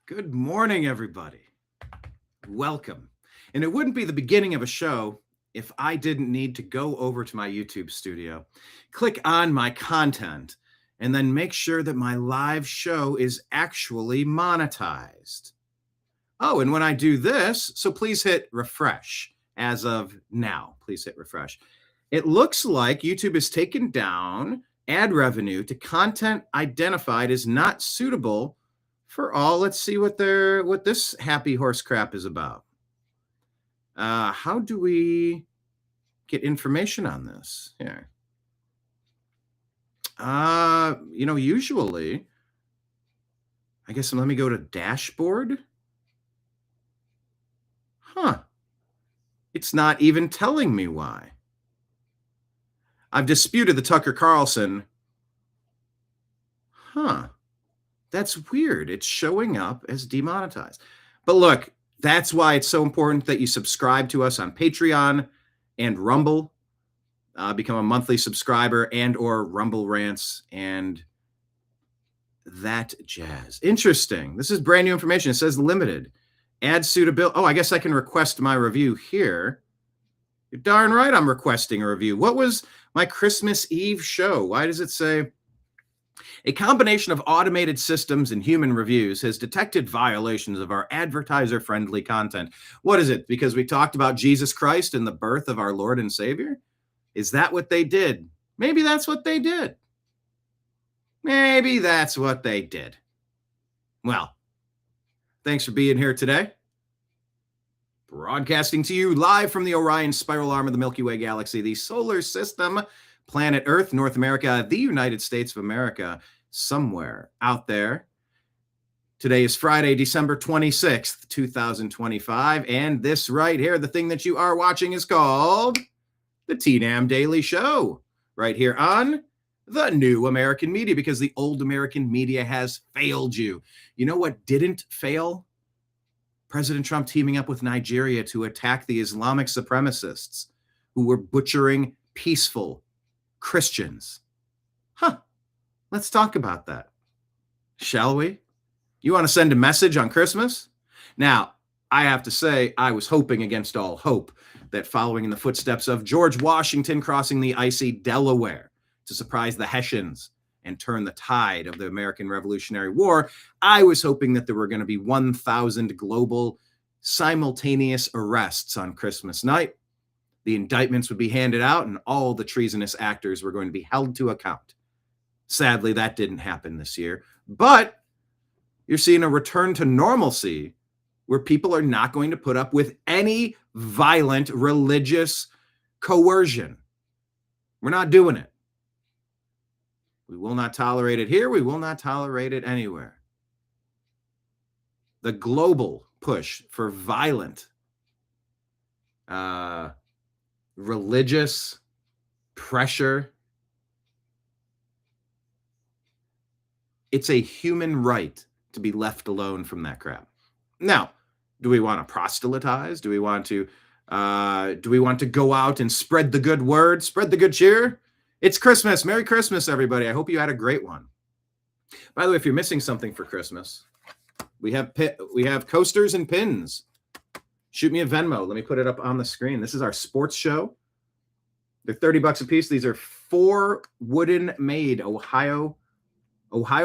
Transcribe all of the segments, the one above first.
Good morning, everybody. Welcome. And it wouldn't be the beginning of a show if I didn't need to go over to my YouTube studio, click on my content, and then make sure that my live show is actually monetized. Oh, and when I do this, so please hit refresh as of now. Please hit refresh. It looks like YouTube has taken down ad revenue to content identified as not suitable for all. Let's see what this happy horse crap is about. How do we get information on this here? Usually, I guess let me go to dashboard. It's not even telling me why. I've disputed the Tucker Carlson. That's weird. It's showing up as demonetized. But look, that's why it's so important that you subscribe to us on Patreon and Rumble. Become a monthly subscriber and or Rumble Rants and that jazz. Interesting. This is brand new information. It says limited. Ad suitability. Oh, I guess I can request my review here. You're darn right I'm requesting a review. What was my Christmas Eve show? Why does it say... A combination of automated systems and human reviews has detected violations of our advertiser-friendly content. What is it? Because we talked about Jesus Christ and the birth of our Lord and Savior? Is that what they did? Maybe that's what they did. Maybe that's what they did. Well, thanks for being here today. Broadcasting to you live from the Orion spiral arm of the Milky Way galaxy, the solar system, planet Earth, North America, the United States of America, somewhere out there. Today is Friday, December 26th, 2025, and this right here, the thing that you are watching is called the TNAM Daily Show, right here on the new American media, because the old American media has failed you. You know what didn't fail? President Trump teaming up with Nigeria to attack the Islamic Supremacists who were butchering peaceful Christians. Let's talk about that, shall we? You want to send a message on Christmas? Now, I have to say, I was hoping against all hope that following in the footsteps of George Washington crossing the icy Delaware to surprise the Hessians and turn the tide of the American Revolutionary War, I was hoping that there were going to be 1,000 global simultaneous arrests on Christmas night. The indictments would be handed out and all the treasonous actors were going to be held to account. Sadly, that didn't happen this year, but you're seeing a return to normalcy where people are not going to put up with any violent religious coercion. We're not doing it. We will not tolerate it here. We will not tolerate it anywhere. The global push for violent religious pressure. It's a human right to be left alone from that crap. Now, do we want to proselytize? Do we want to go out and spread the good word, spread the good cheer? It's Christmas. Merry Christmas, everybody. I hope you had a great one. By the way, if you're missing something for Christmas, we have coasters and pins. Shoot me a Venmo. Let me put it up on the screen. This is our sports show. They're $30 a piece. These are 4 wooden made Ohio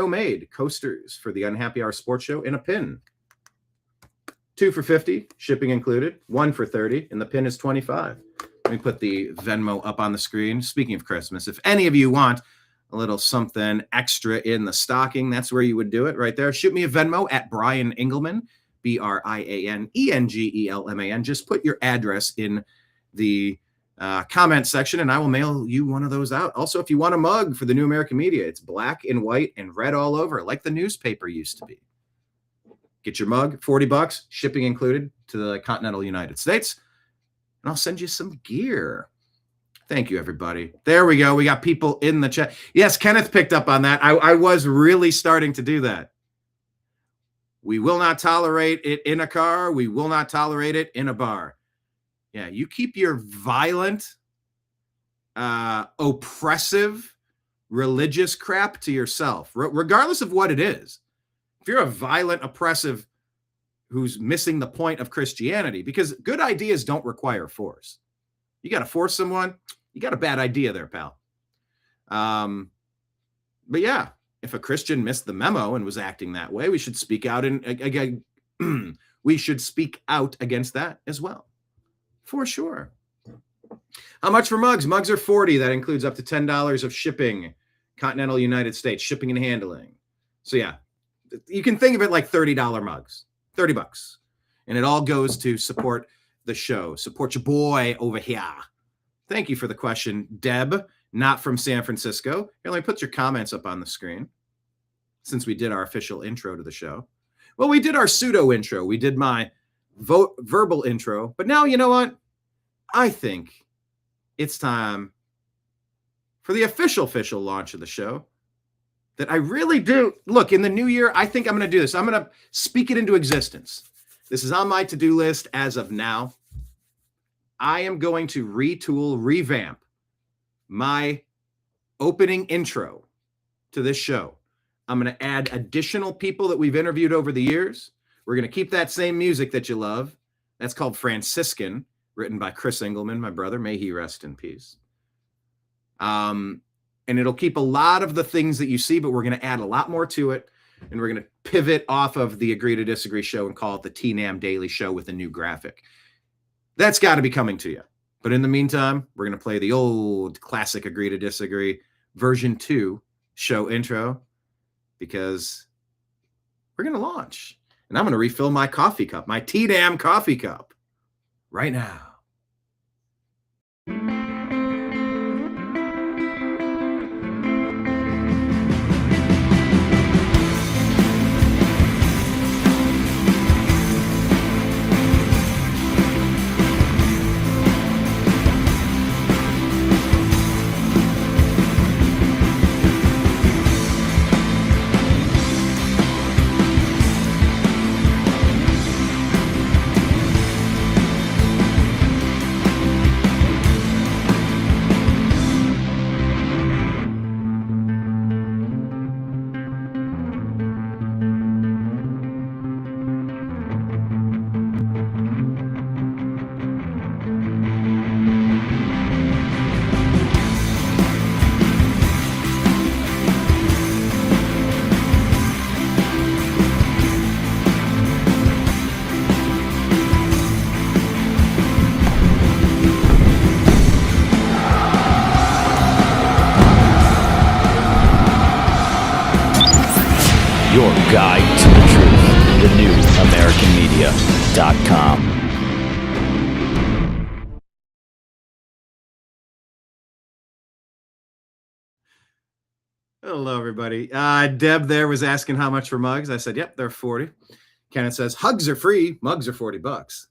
made coasters for the Unhappy Hour Sports Show in a pin. 2 for $50, shipping included. 1 for $30, and the pin is $25. Let me put the Venmo up on the screen. Speaking of Christmas, if any of you want a little something extra in the stocking, that's where you would do it right there. Shoot me a Venmo at BrianEngelman, BrianEngelman. Just put your address in the comment section and I will mail you one of those out. Also, if you want a mug for the new American media, it's black and white and red all over, like the newspaper used to be. Get your mug, $40, shipping included to the continental United States, and I'll send you some gear. Thank you, everybody. There we go. We got people in the chat. Yes, Kenneth picked up on that. I was really starting to do that. We will not tolerate it in a car. We will not tolerate it in a bar. Yeah, you keep your violent, oppressive, religious crap to yourself, regardless of what it is. If you're a violent, oppressive who's missing the point of Christianity, because good ideas don't require force. You got to force someone, you got a bad idea there, pal. But yeah, if a Christian missed the memo and was acting that way, we should speak out and again, we should speak out against that as well, for sure. How much for mugs? Mugs are $40. That includes up to $10 of shipping, continental United States, shipping and handling. So yeah, you can think of it like $30 mugs, $30. And it all goes to support the show, support your boy over here. Thank you for the question, Deb, not from San Francisco. Here, let me put your comments up on the screen since we did our official intro to the show. Well, we did our pseudo intro. We did my verbal intro. But now, you know what? I think it's time for the official launch of the show that I really do. Look, in the new year, I think I'm going to do this. I'm going to speak it into existence. This is on my to-do list as of now. I am going to revamp my opening intro to this show. I'm going to add additional people that we've interviewed over the years. We're going to keep that same music that you love. That's called Franciscan, written by Chris Engelman, my brother. May he rest in peace. And it'll keep a lot of the things that you see, but we're going to add a lot more to it. And we're going to pivot off of the Agree to Disagree show and call it the TNAM Daily Show with a new graphic. That's got to be coming to you. But in the meantime, we're going to play the old classic Agree to Disagree version 2 show intro, because we're going to launch. And I'm going to refill my coffee cup, my TNAM coffee cup, right now. Your guide to the truth, thenewamericanmedia.com. Hello, everybody. Deb there was asking how much for mugs. I said, yep, they're 40. Kenneth says, hugs are free, mugs are $40.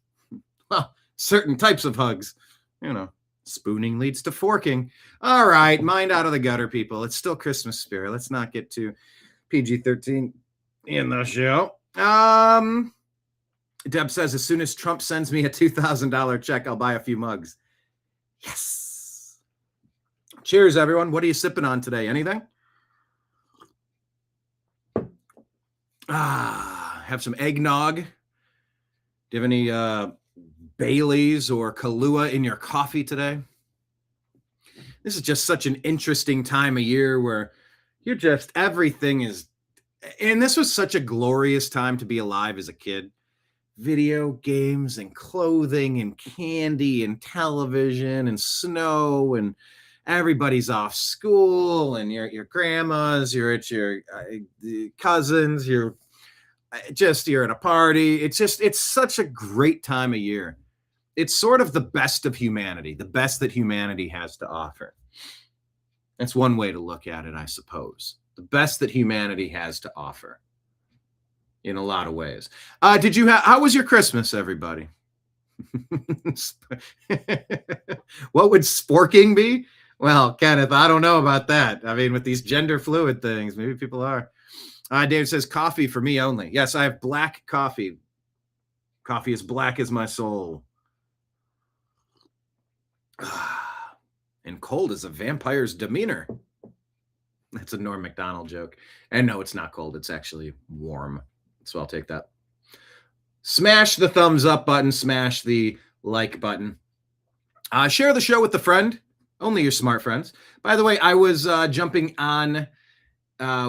Well, certain types of hugs, you know, spooning leads to forking. All right, mind out of the gutter, people. It's still Christmas spirit. Let's not get too PG-13 in the show. Deb says, as soon as Trump sends me a $2,000 check, I'll buy a few mugs. Yes. Cheers, everyone. What are you sipping on today? Anything? Have some eggnog. Do you have any Baileys or Kahlua in your coffee today? This is just such an interesting time of year where you're just, everything is, and this was such a glorious time to be alive as a kid. Video games and clothing and candy and television and snow, and everybody's off school, and you're at your grandma's, you're at your cousins, you're at a party. It's such a great time of year. It's sort of the best of humanity, the best that humanity has to offer. That's one way to look at it, I suppose. The best that humanity has to offer in a lot of ways. How was your Christmas, everybody? What would sporking be? Well, Kenneth, I don't know about that. I mean, with these gender fluid things, maybe people are. Dave says, coffee for me only. Yes, I have black coffee. Coffee is black as my soul. And cold as a vampire's demeanor. That's a Norm Macdonald joke. And no, it's not cold. It's actually warm. So I'll take that. Smash the thumbs up button, smash the like button. Share the show with a friend, only your smart friends. By the way, I was jumping on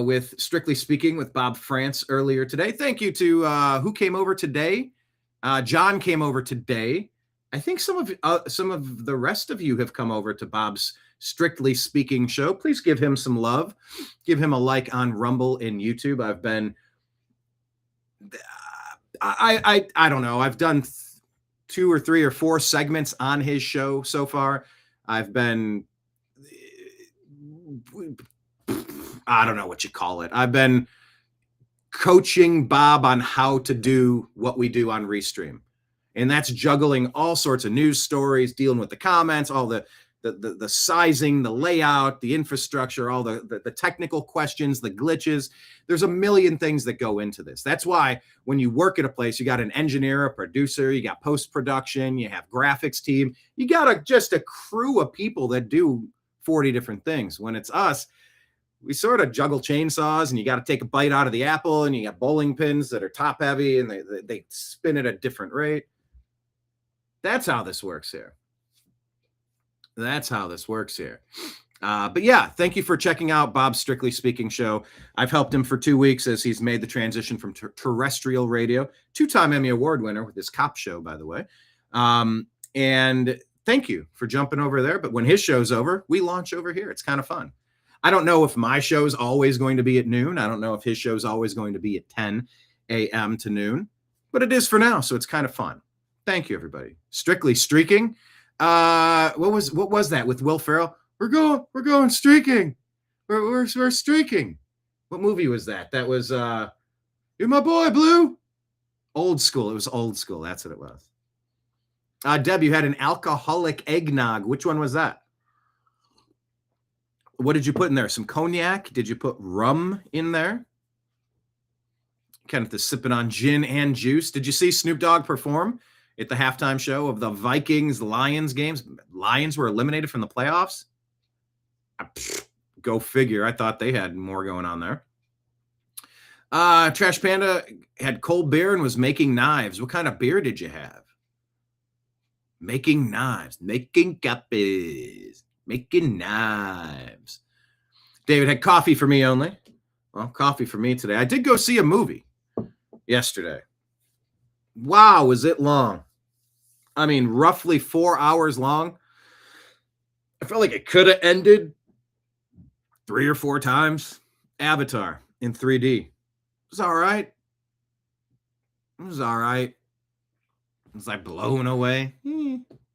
with Strictly Speaking with Bob France earlier today. Thank you to who came over today. John came over today. I think some of the rest of you have come over to Bob's Strictly Speaking show. Please give him some love. Give him a like on Rumble and YouTube. I've been, I don't know. I've done 2 or 3 or 4 segments on his show so far. I've been, I don't know what you call it. I've been coaching Bob on how to do what we do on Restream. And that's juggling all sorts of news stories, dealing with the comments, all the sizing, the layout, the infrastructure, all the technical questions, the glitches. There's a million things that go into this. That's why when you work at a place, you got an engineer, a producer, you got post-production, you have graphics team, you got just a crew of people that do 40 different things. When it's us, we sort of juggle chainsaws, and you got to take a bite out of the apple, and you got bowling pins that are top heavy, and they spin at a different rate. That's how this works here. That's how this works here. But yeah, thank you for checking out Bob's Strictly Speaking show. I've helped him for 2 weeks as he's made the transition from terrestrial radio, 2-time Emmy Award winner with his cop show, by the way. And thank you for jumping over there. But when his show's over, we launch over here. It's kind of fun. I don't know if my show's always going to be at noon. I don't know if his show's always going to be at 10 a.m. to noon, but it is for now. So it's kind of fun. Thank you, everybody. Strictly Streaking. What was that with Will Ferrell? We're going streaking. We're streaking. What movie was that? That was You're My Boy, Blue. Old School. It was Old School. That's what it was. Deb, you had an alcoholic eggnog. Which one was that? What did you put in there? Some cognac? Did you put rum in there? Kenneth is sipping on gin and juice. Did you see Snoop Dogg perform at the halftime show of the Vikings-Lions games? Lions were eliminated from the playoffs. Go figure. I thought they had more going on there. Trash Panda had cold beer and was making knives. What kind of beer did you have? Making knives. Making copies. Making knives. David had coffee for me only. Well, coffee for me today. I did go see a movie yesterday. Wow, was it long? I mean, roughly 4 hours long. I felt like it could have ended 3 or 4 times. Avatar in 3D. It was all right. It was all right. Was I blown away?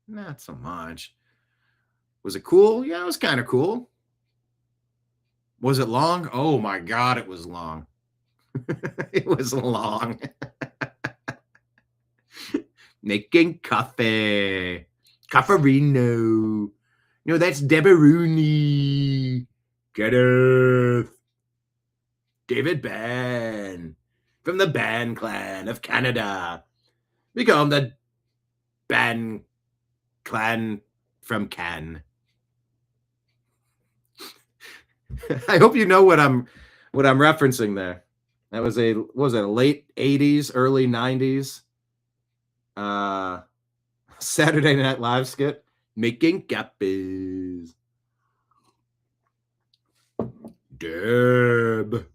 Not so much. Was it cool? Yeah, it was kind of cool. Was it long? Oh my God, it was long. It was long. Making coffee. Cafferino. No, that's Debaruni. Kenneth. David Ban. From the Ban clan of Canada. We call him the Ban clan from Cannes. I hope you know what I'm referencing there. That was a late 80s, early 90s Saturday Night Live skit. Making copies. Deb.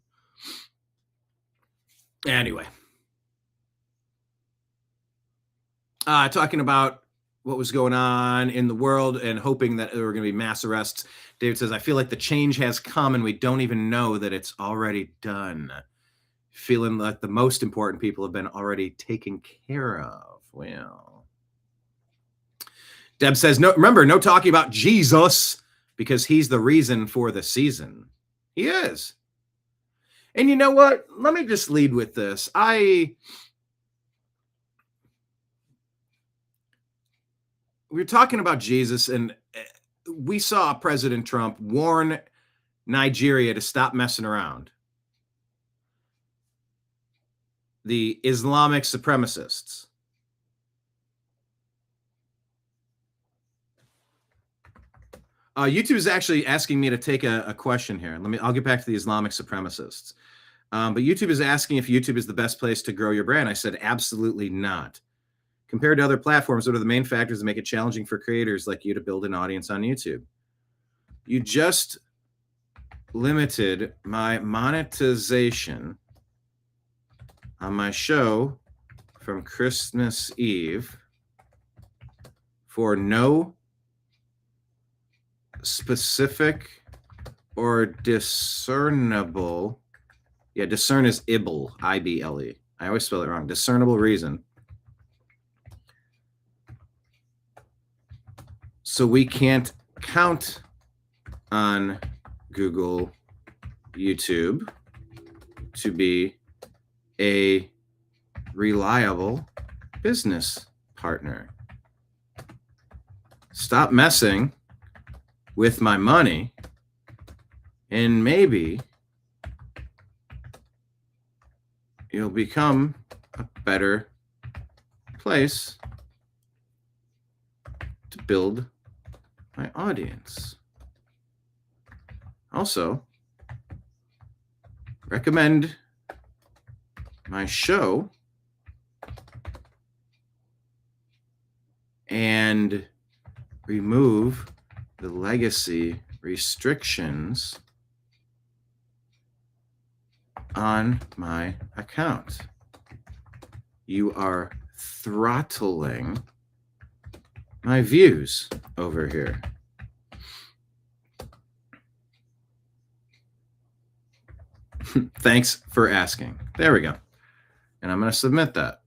Anyway. Talking about what was going on in the world and hoping that there were going to be mass arrests. David says, I feel like the change has come and we don't even know that it's already done. Feeling like the most important people have been already taken care of. Well, Deb says, no, remember, no talking about Jesus because he's the reason for the season. He is. And you know what? Let me just lead with this. We're talking about Jesus, and we saw President Trump warn Nigeria to stop messing around. The Islamic Supremacists. YouTube is actually asking me to take a question here. I'll get back to the Islamic Supremacists. But YouTube is asking if YouTube is the best place to grow your brand. I said, absolutely not. Compared to other platforms, what are the main factors that make it challenging for creators like you to build an audience on YouTube? You just limited my monetization on my show from Christmas Eve for no specific or discernible. Yeah, discern is ible, I-B-L-E. I always spell it wrong. Discernible reason. So we can't count on Google, YouTube to be a reliable business partner. Stop messing with my money, and maybe you'll become a better place to build my audience. Also, recommend my show and remove the legacy restrictions on my account. You are throttling my views over here. Thanks for asking. There we go. And I'm going to submit that.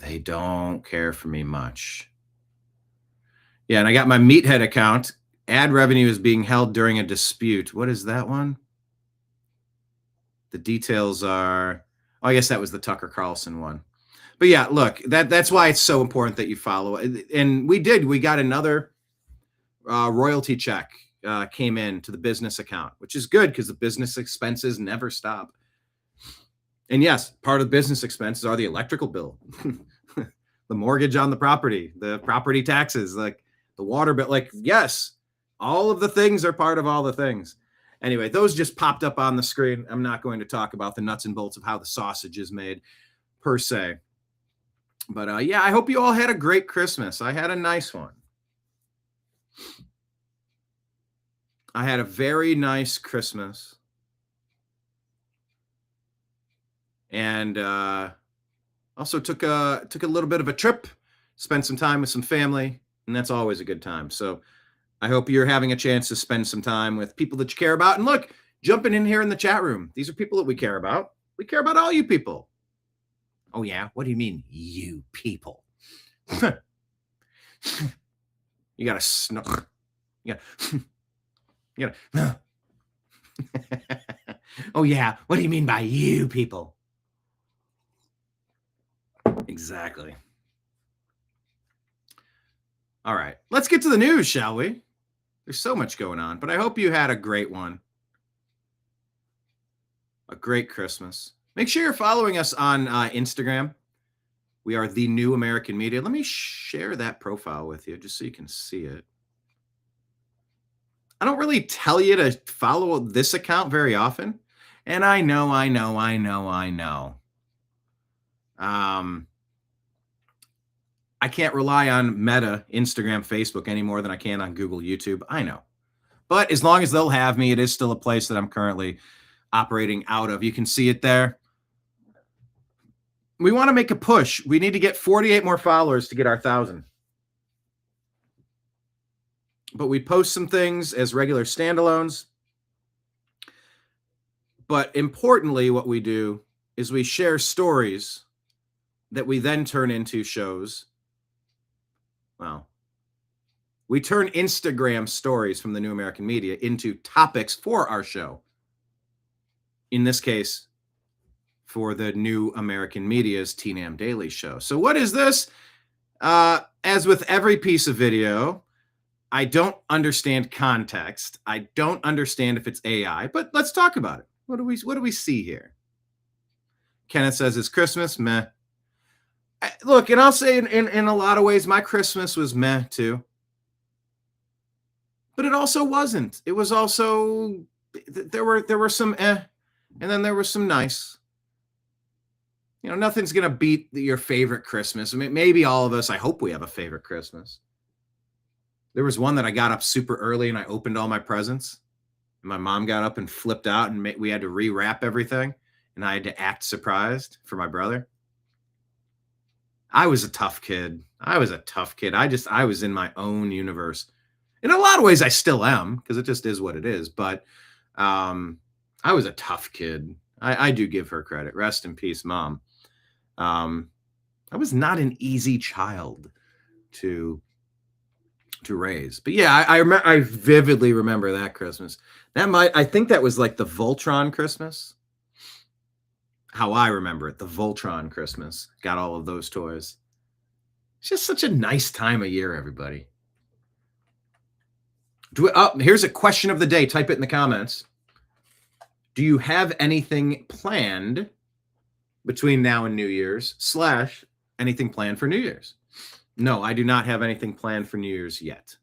They don't care for me much. Yeah, and I got my Meathead account. Ad revenue is being held during a dispute. What is that one? The details are, oh, I guess that was the Tucker Carlson one. But yeah, look, that's why it's so important that you follow. And we got another royalty check came in to the business account, which is good because the business expenses never stop. And yes, part of the business expenses are the electrical bill, the mortgage on the property, the property taxes, like the water bill. Like, yes, all of the things are part of all the things. Anyway, those just popped up on the screen. I'm not going to talk about the nuts and bolts of how the sausage is made per se. But yeah, I hope you all had a great Christmas. I had a nice one. I had a very nice Christmas. And also took a little bit of a trip, spent some time with some family, and that's always a good time. So I hope you're having a chance to spend some time with people that you care about. And look, jumping in here in the chat room. These are people that we care about. We care about all you people. Oh, yeah? What do you mean, you people? You got to snort. You got to... Oh, yeah. What do you mean by you people? Exactly. All right. Let's get to the news, shall we? There's so much going on, but I hope you had a great one. A great Christmas. Make sure you're following us on Instagram. We are The New American Media. Let me share that profile with you just so you can see it. I don't really tell you to follow this account very often. And I know. I can't rely on Meta, Instagram, Facebook any more than I can on Google, YouTube. I know. But as long as they'll have me, it is still a place that I'm currently operating out of. You can see it there. We want to make a push. We need to get 48 more followers to get our 1,000. But we post some things as regular standalones. But importantly, what we do is we share stories that we then turn into shows. Well, we turn Instagram stories from the New American Media into topics for our show. In this case, for the New American Media's TNAM Daily Show. So what is this? As with every piece of video, I don't understand context. I don't understand if it's AI, but let's talk about it. What do we see here? Kenneth says it's Christmas, meh. Look, and I'll say in a lot of ways, my Christmas was meh too. But it also wasn't. It was also, there were some And then there was some nice. Nothing's going to beat your favorite Christmas. I mean, maybe all of us, I hope we have a favorite Christmas. There was one that I got up super early and I opened all my presents. And my mom got up and flipped out and we had to rewrap everything. And I had to act surprised for my brother. I was a tough kid. I was in my own universe. In a lot of ways, I still am, because it just is what it is. But I was a tough kid. I do give her credit. Rest in peace, Mom. I was not an easy child to raise. But yeah, I vividly remember that Christmas. I think that was like the Voltron Christmas. How I remember it, the Voltron Christmas. Got all of those toys. It's just such a nice time of year, everybody. Here's a question of the day. Type it in the comments. Do you have anything planned between now and New Year's / anything planned for New Year's? No, I do not have anything planned for New Year's yet.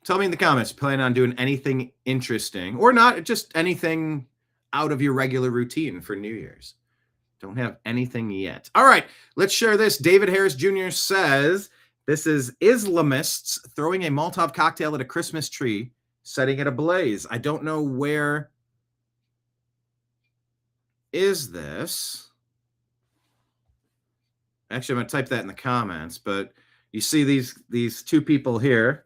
Tell me in the comments, plan on doing anything interesting or not, just anything out of your regular routine for New Year's. Don't have anything yet. All right, let's share this. David Harris Jr. says, this is Islamists throwing a Molotov cocktail at a Christmas tree, setting it ablaze. I don't know where is this. Actually, I'm going to type that in the comments, but you see these two people here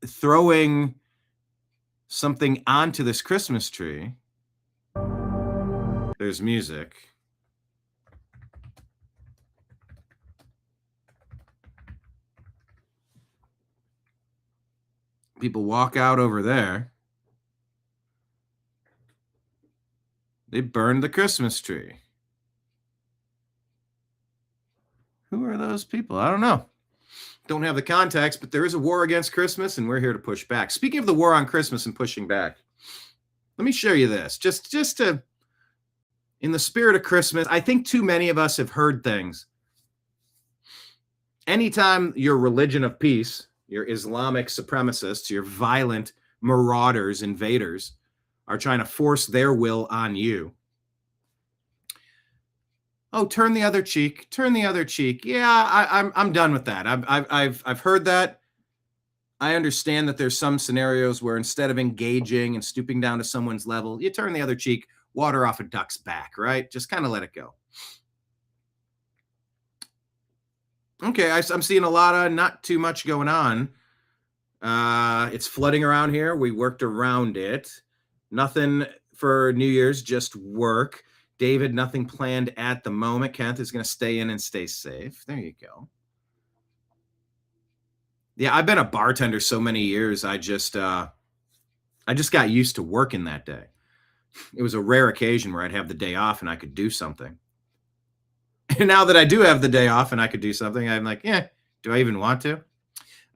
throwing something onto this Christmas tree. There's music. People walk out over there. They burned the Christmas tree. Who are those people? I don't know. Don't have the context, but there is a war against Christmas, and we're here to push back. Speaking of the war on Christmas and pushing back, let me show you this. Just to, in the spirit of Christmas, I think too many of us have heard things. Anytime your religion of peace, your Islamic supremacists, your violent marauders, invaders, are trying to force their will on you. Oh, turn the other cheek. Turn the other cheek. Yeah, I'm done with that. I've heard that. I understand that there's some scenarios where instead of engaging and stooping down to someone's level, you turn the other cheek, water off a duck's back, right? Just kind of let it go. Okay, I'm seeing a lot of not too much going on. It's flooding around here. We worked around it. Nothing for New Year's, just work. David, nothing planned at the moment. Kenneth is going to stay in and stay safe. There you go. Yeah, I've been a bartender so many years. I just got used to working that day. It was a rare occasion where I'd have the day off and I could do something. And now that I do have the day off and I could do something, I'm like, yeah, do I even want to?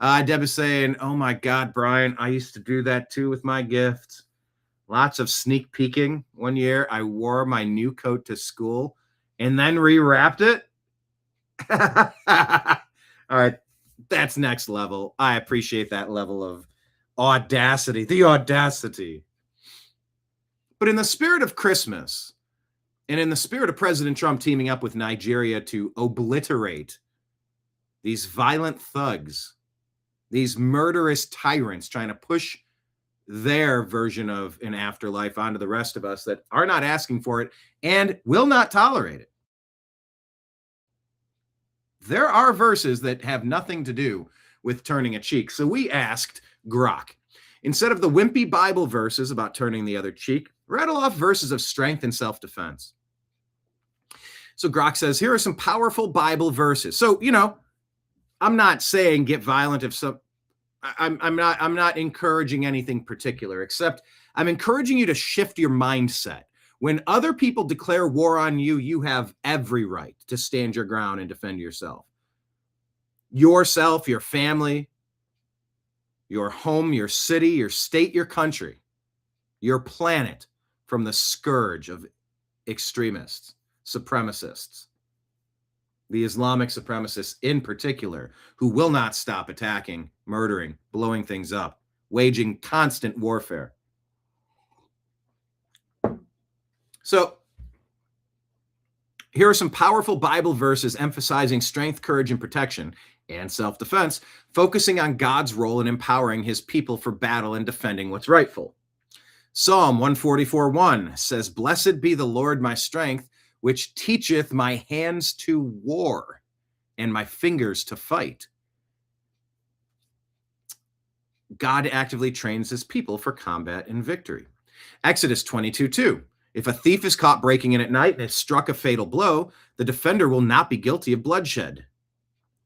Deb is saying, oh my God, Brian, I used to do that too with my gifts. Lots of sneak peeking. One year, I wore my new coat to school and then rewrapped it. All right, that's next level. I appreciate that level of audacity, the audacity. But in the spirit of Christmas, and in the spirit of President Trump teaming up with Nigeria to obliterate these violent thugs, these murderous tyrants trying to push their version of an afterlife onto the rest of us that are not asking for it and will not tolerate it. There are verses that have nothing to do with turning a cheek. So we asked Grok, instead of the wimpy Bible verses about turning the other cheek, rattle off verses of strength and self-defense. So Grok says, here are some powerful Bible verses. So, I'm not saying get violent if some, I'm not encouraging anything particular, except I'm encouraging you to shift your mindset. When other people declare war on you, you have every right to stand your ground and defend yourself. Yourself, your family, your home, your city, your state, your country, your planet from the scourge of extremists, supremacists. the Islamic supremacists in particular, who will not stop attacking, murdering, blowing things up, waging constant warfare. So, here are some powerful Bible verses emphasizing strength, courage, and protection, and self-defense, focusing on God's role in empowering his people for battle and defending what's rightful. Psalm 144:1 says, "Blessed be the Lord my strength, which teacheth my hands to war and my fingers to fight." God actively trains his people for combat and victory. Exodus 22:2. If a thief is caught breaking in at night and has struck a fatal blow, the defender will not be guilty of bloodshed.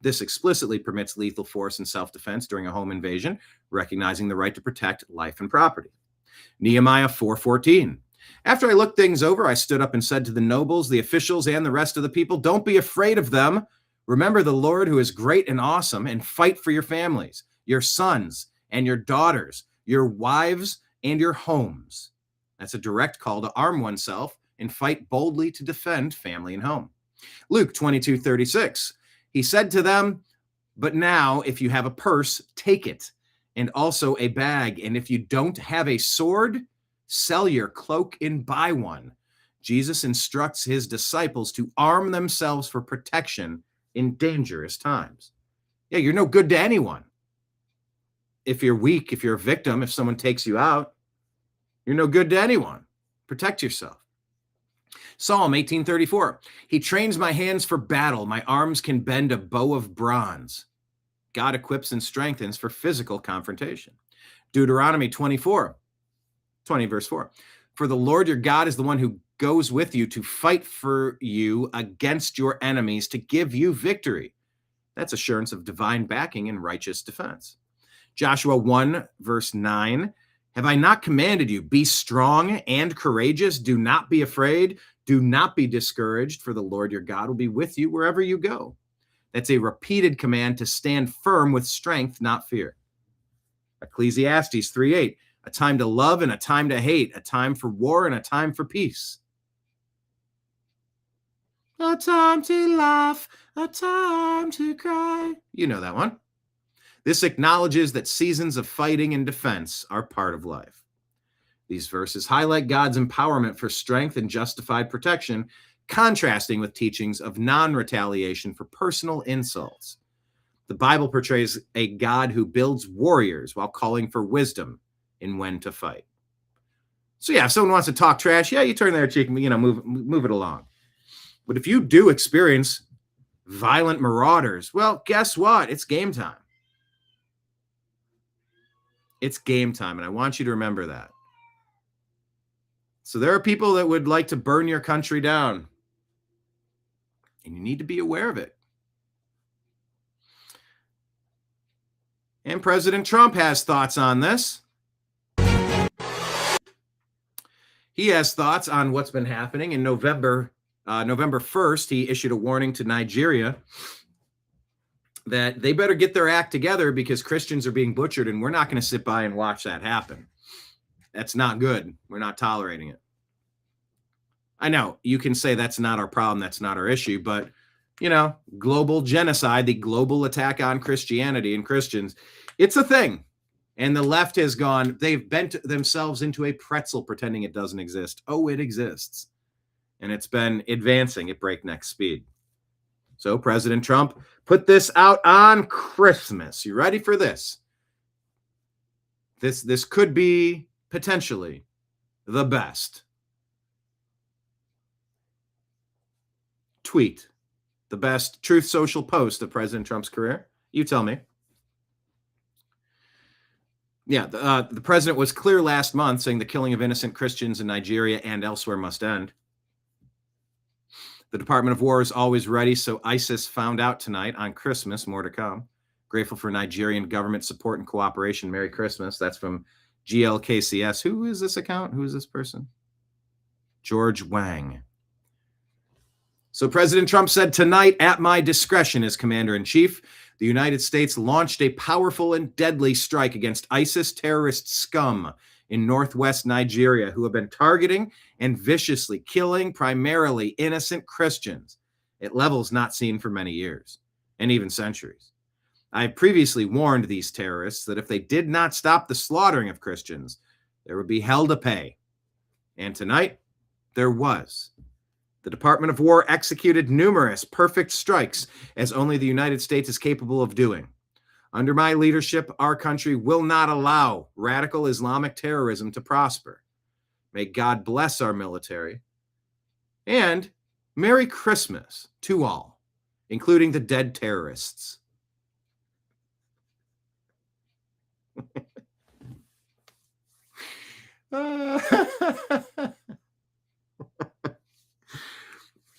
This explicitly permits lethal force and self-defense during a home invasion, recognizing the right to protect life and property. Nehemiah 4:14. After I looked things over, I stood up and said to the nobles, the officials, and the rest of the people, "Don't be afraid of them. Remember the Lord who is great and awesome, and fight for your families, your sons and your daughters, your wives and your homes." That's a direct call to arm oneself and fight boldly to defend family and home. Luke 22:36. He said to them, "But now, if you have a purse, take it, and also a bag. And if you don't have a sword, sell your cloak and buy one." Jesus instructs his disciples to arm themselves for protection in dangerous times. Yeah, you're no good to anyone. If you're weak, if you're a victim, if someone takes you out, you're no good to anyone. Protect yourself. Psalm 18:34. He trains my hands for battle. My arms can bend a bow of bronze. God equips and strengthens for physical confrontation. Deuteronomy 20 verse 4. For the Lord your God is the one who goes with you to fight for you against your enemies to give you victory. That's assurance of divine backing and righteous defense. Joshua 1 verse 9. Have I not commanded you? Be strong and courageous. Do not be afraid. Do not be discouraged, for the Lord your God will be with you wherever you go. That's a repeated command to stand firm with strength, not fear. Ecclesiastes 3:8. A time to love and a time to hate, a time for war and a time for peace. A time to laugh, a time to cry. You know that one. This acknowledges that seasons of fighting and defense are part of life. These verses highlight God's empowerment for strength and justified protection, contrasting with teachings of non-retaliation for personal insults. The Bible portrays a God who builds warriors while calling for wisdom in when to fight. So yeah, if someone wants to talk trash, yeah, you turn their cheek, move it along. But if you do experience violent marauders, well, guess what? It's game time. It's game time, and I want you to remember that. So there are people that would like to burn your country down, and you need to be aware of it. And President Trump has thoughts on this. He has thoughts on what's been happening. In November 1st, he issued a warning to Nigeria that they better get their act together because Christians are being butchered, and we're not going to sit by and watch that happen. That's not good. We're not tolerating it. I know you can say that's not our problem, that's not our issue, but global genocide, the global attack on Christianity and Christians, it's a thing. And the left has gone, they've bent themselves into a pretzel pretending it doesn't exist. Oh, it exists. And it's been advancing at breakneck speed. So President Trump put this out on Christmas. You ready for this? This could be potentially the best tweet, the best Truth Social post of President Trump's career. You tell me. Yeah, the president was clear last month saying the killing of innocent Christians in Nigeria and elsewhere must end. The Department of War is always ready, so ISIS found out tonight on Christmas. More to come. Grateful for Nigerian government support and cooperation. Merry Christmas. That's from GLKCS. Who is this account? Who is this person? George Wang. So President Trump said tonight, at my discretion as Commander-in-Chief, the United States launched a powerful and deadly strike against ISIS terrorist scum in northwest Nigeria who have been targeting and viciously killing primarily innocent Christians. at levels not seen for many years and even centuries. I previously warned these terrorists that if they did not stop the slaughtering of Christians, there would be hell to pay. And tonight, there was. The Department of War executed numerous perfect strikes, as only the United States is capable of doing. Under my leadership, our country will not allow radical Islamic terrorism to prosper. May God bless our military. And Merry Christmas to all, including the dead terrorists.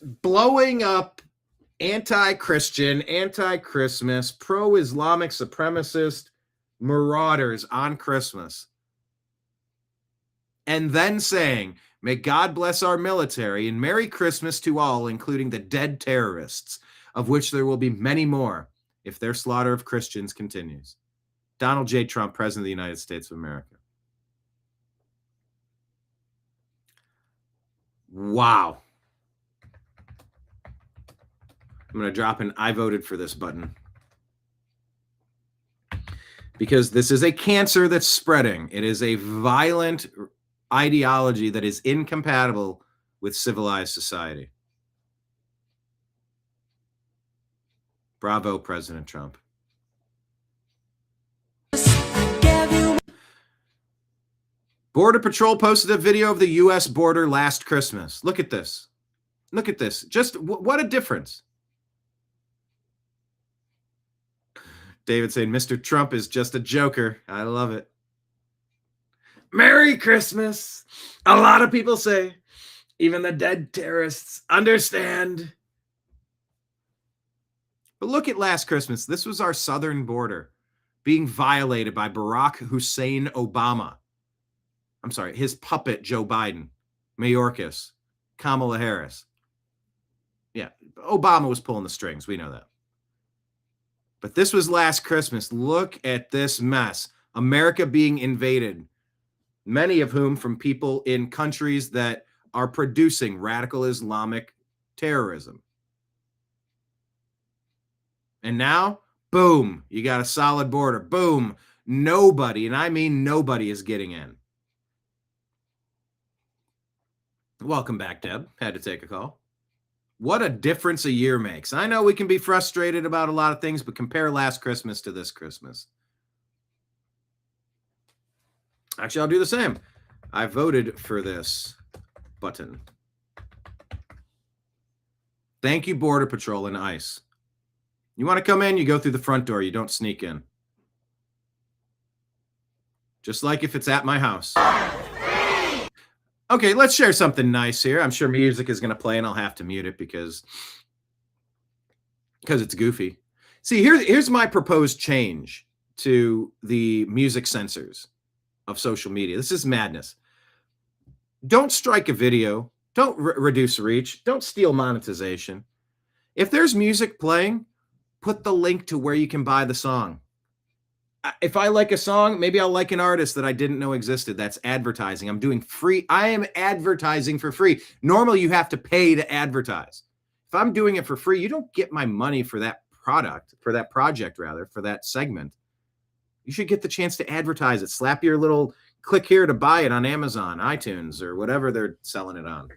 Blowing up anti-Christian, anti-Christmas, pro-Islamic supremacist marauders on Christmas. And then saying, may God bless our military and Merry Christmas to all, including the dead terrorists, of which there will be many more if their slaughter of Christians continues. Donald J. Trump, President of the United States of America. Wow. I'm going to drop an I voted for this button. Because this is a cancer that's spreading. It is a violent ideology that is incompatible with civilized society. Bravo, President Trump. Border Patrol posted a video of the U.S. border last Christmas. Look at this. Look at this. Just what a difference. David saying, Mr. Trump is just a joker. I love it. Merry Christmas. A lot of people say, even the dead terrorists understand. But look at last Christmas. This was our southern border being violated by Barack Hussein Obama. I'm sorry, his puppet, Joe Biden, Mayorkas, Kamala Harris. Yeah, Obama was pulling the strings. We know that. But this was last Christmas. Look at this mess. America being invaded, many of whom from people in countries that are producing radical Islamic terrorism. And now, boom, you got a solid border. Boom, nobody, and I mean nobody, is getting in. Welcome back, Deb. Had to take a call. What a difference a year makes. I know we can be frustrated about a lot of things, but compare last Christmas to this Christmas. Actually, I'll do the same. I voted for this button. Thank you, Border Patrol and ICE. You want to come in, you go through the front door. You don't sneak in. Just like if it's at my house. Okay, let's share something nice here. I'm sure music is going to play and I'll have to mute it because it's goofy. See, here's my proposed change to the music censors of social media. This is madness. Don't strike a video. Don't reduce reach. Don't steal monetization. If there's music playing, put the link to where you can buy the song. If I like a song, maybe I'll like an artist that I didn't know existed. That's advertising. I'm doing free. I am advertising for free. Normally, you have to pay to advertise. If I'm doing it for free, you don't get my money for that product, for that project, rather, for that segment. You should get the chance to advertise it. Slap your little click here to buy it on Amazon, iTunes, or whatever they're selling it on.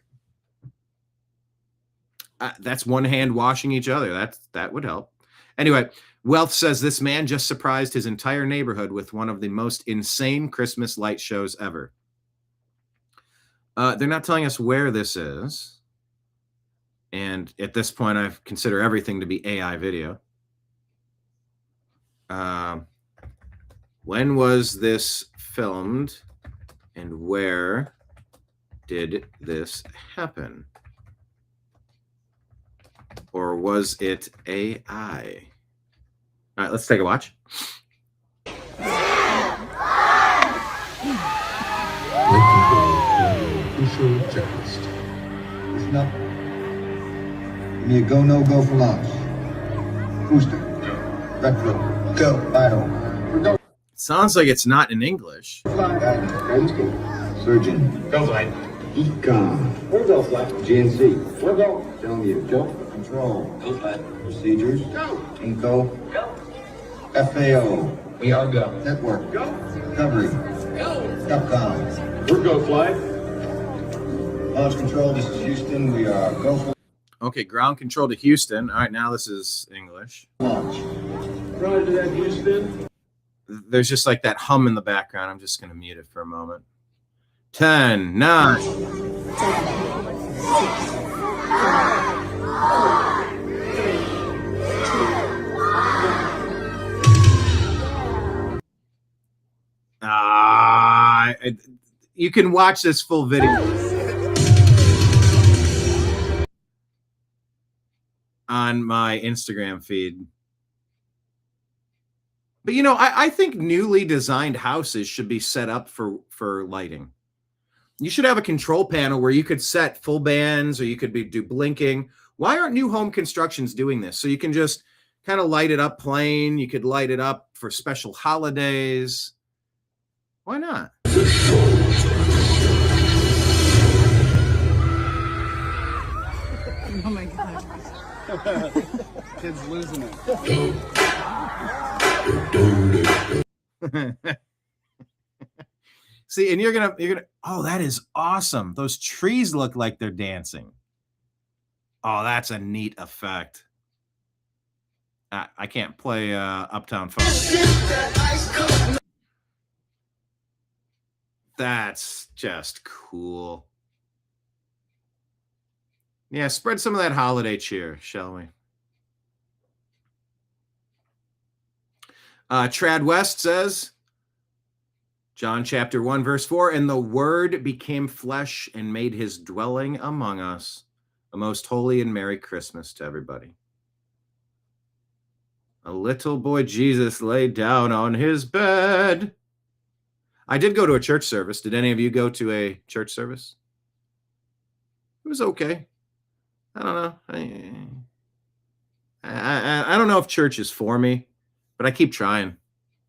That's one hand washing each other. That would help. Anyway, Wealth says this man just surprised his entire neighborhood with one of the most insane Christmas light shows ever. They're not telling us where this is. And at this point, I consider everything to be AI video. When was this filmed and where did this happen? Or was it AI? All right, let's take a watch. Crucial checklist. Listen up. Give me a go, no go for launch. Booster. Retro. Go. Vital. Go. Sounds like it's not in English. Fly. Guidance go. Surgeon. Go flight. Econ. We'll go flight. GNC. We'll go. Telling you. Go. Control. Go flat. Procedures. Go. Inco. Go. FAO. We are go. Network. Go. Recovery. Go. STOPCOM. We're go flight. Launch control, this is Houston. We are go for Okay, ground control to Houston. All right, now this is English. launch. Roger that, Houston. There's just like that hum in the background. I'm just going to mute it for a moment. 10, 9. 7, 6, 5, 4, 3, 2. You can watch this full video on my Instagram feed. But you know, I think newly designed houses should be set up for lighting. You should have a control panel where you could set full bands, or you could do blinking. Why aren't new home constructions doing this? So you can just kind of light it up plain. You could light it up for special holidays. Why not? Oh my god. Kid's losing it. See, and you're gonna, oh, that is awesome. Those trees look like they're dancing. Oh, that's a neat effect. I can't play Uptown Funk. That's just cool. Yeah, spread some of that holiday cheer, shall we? Trad West says, John chapter 1, verse 4, and the Word became flesh and made his dwelling among us. A most holy and Merry Christmas to everybody. A little boy Jesus lay down on his bed. I did go to a church service. Did any of you go to a church service? It was okay. I don't know. I don't know if church is for me, but I keep trying.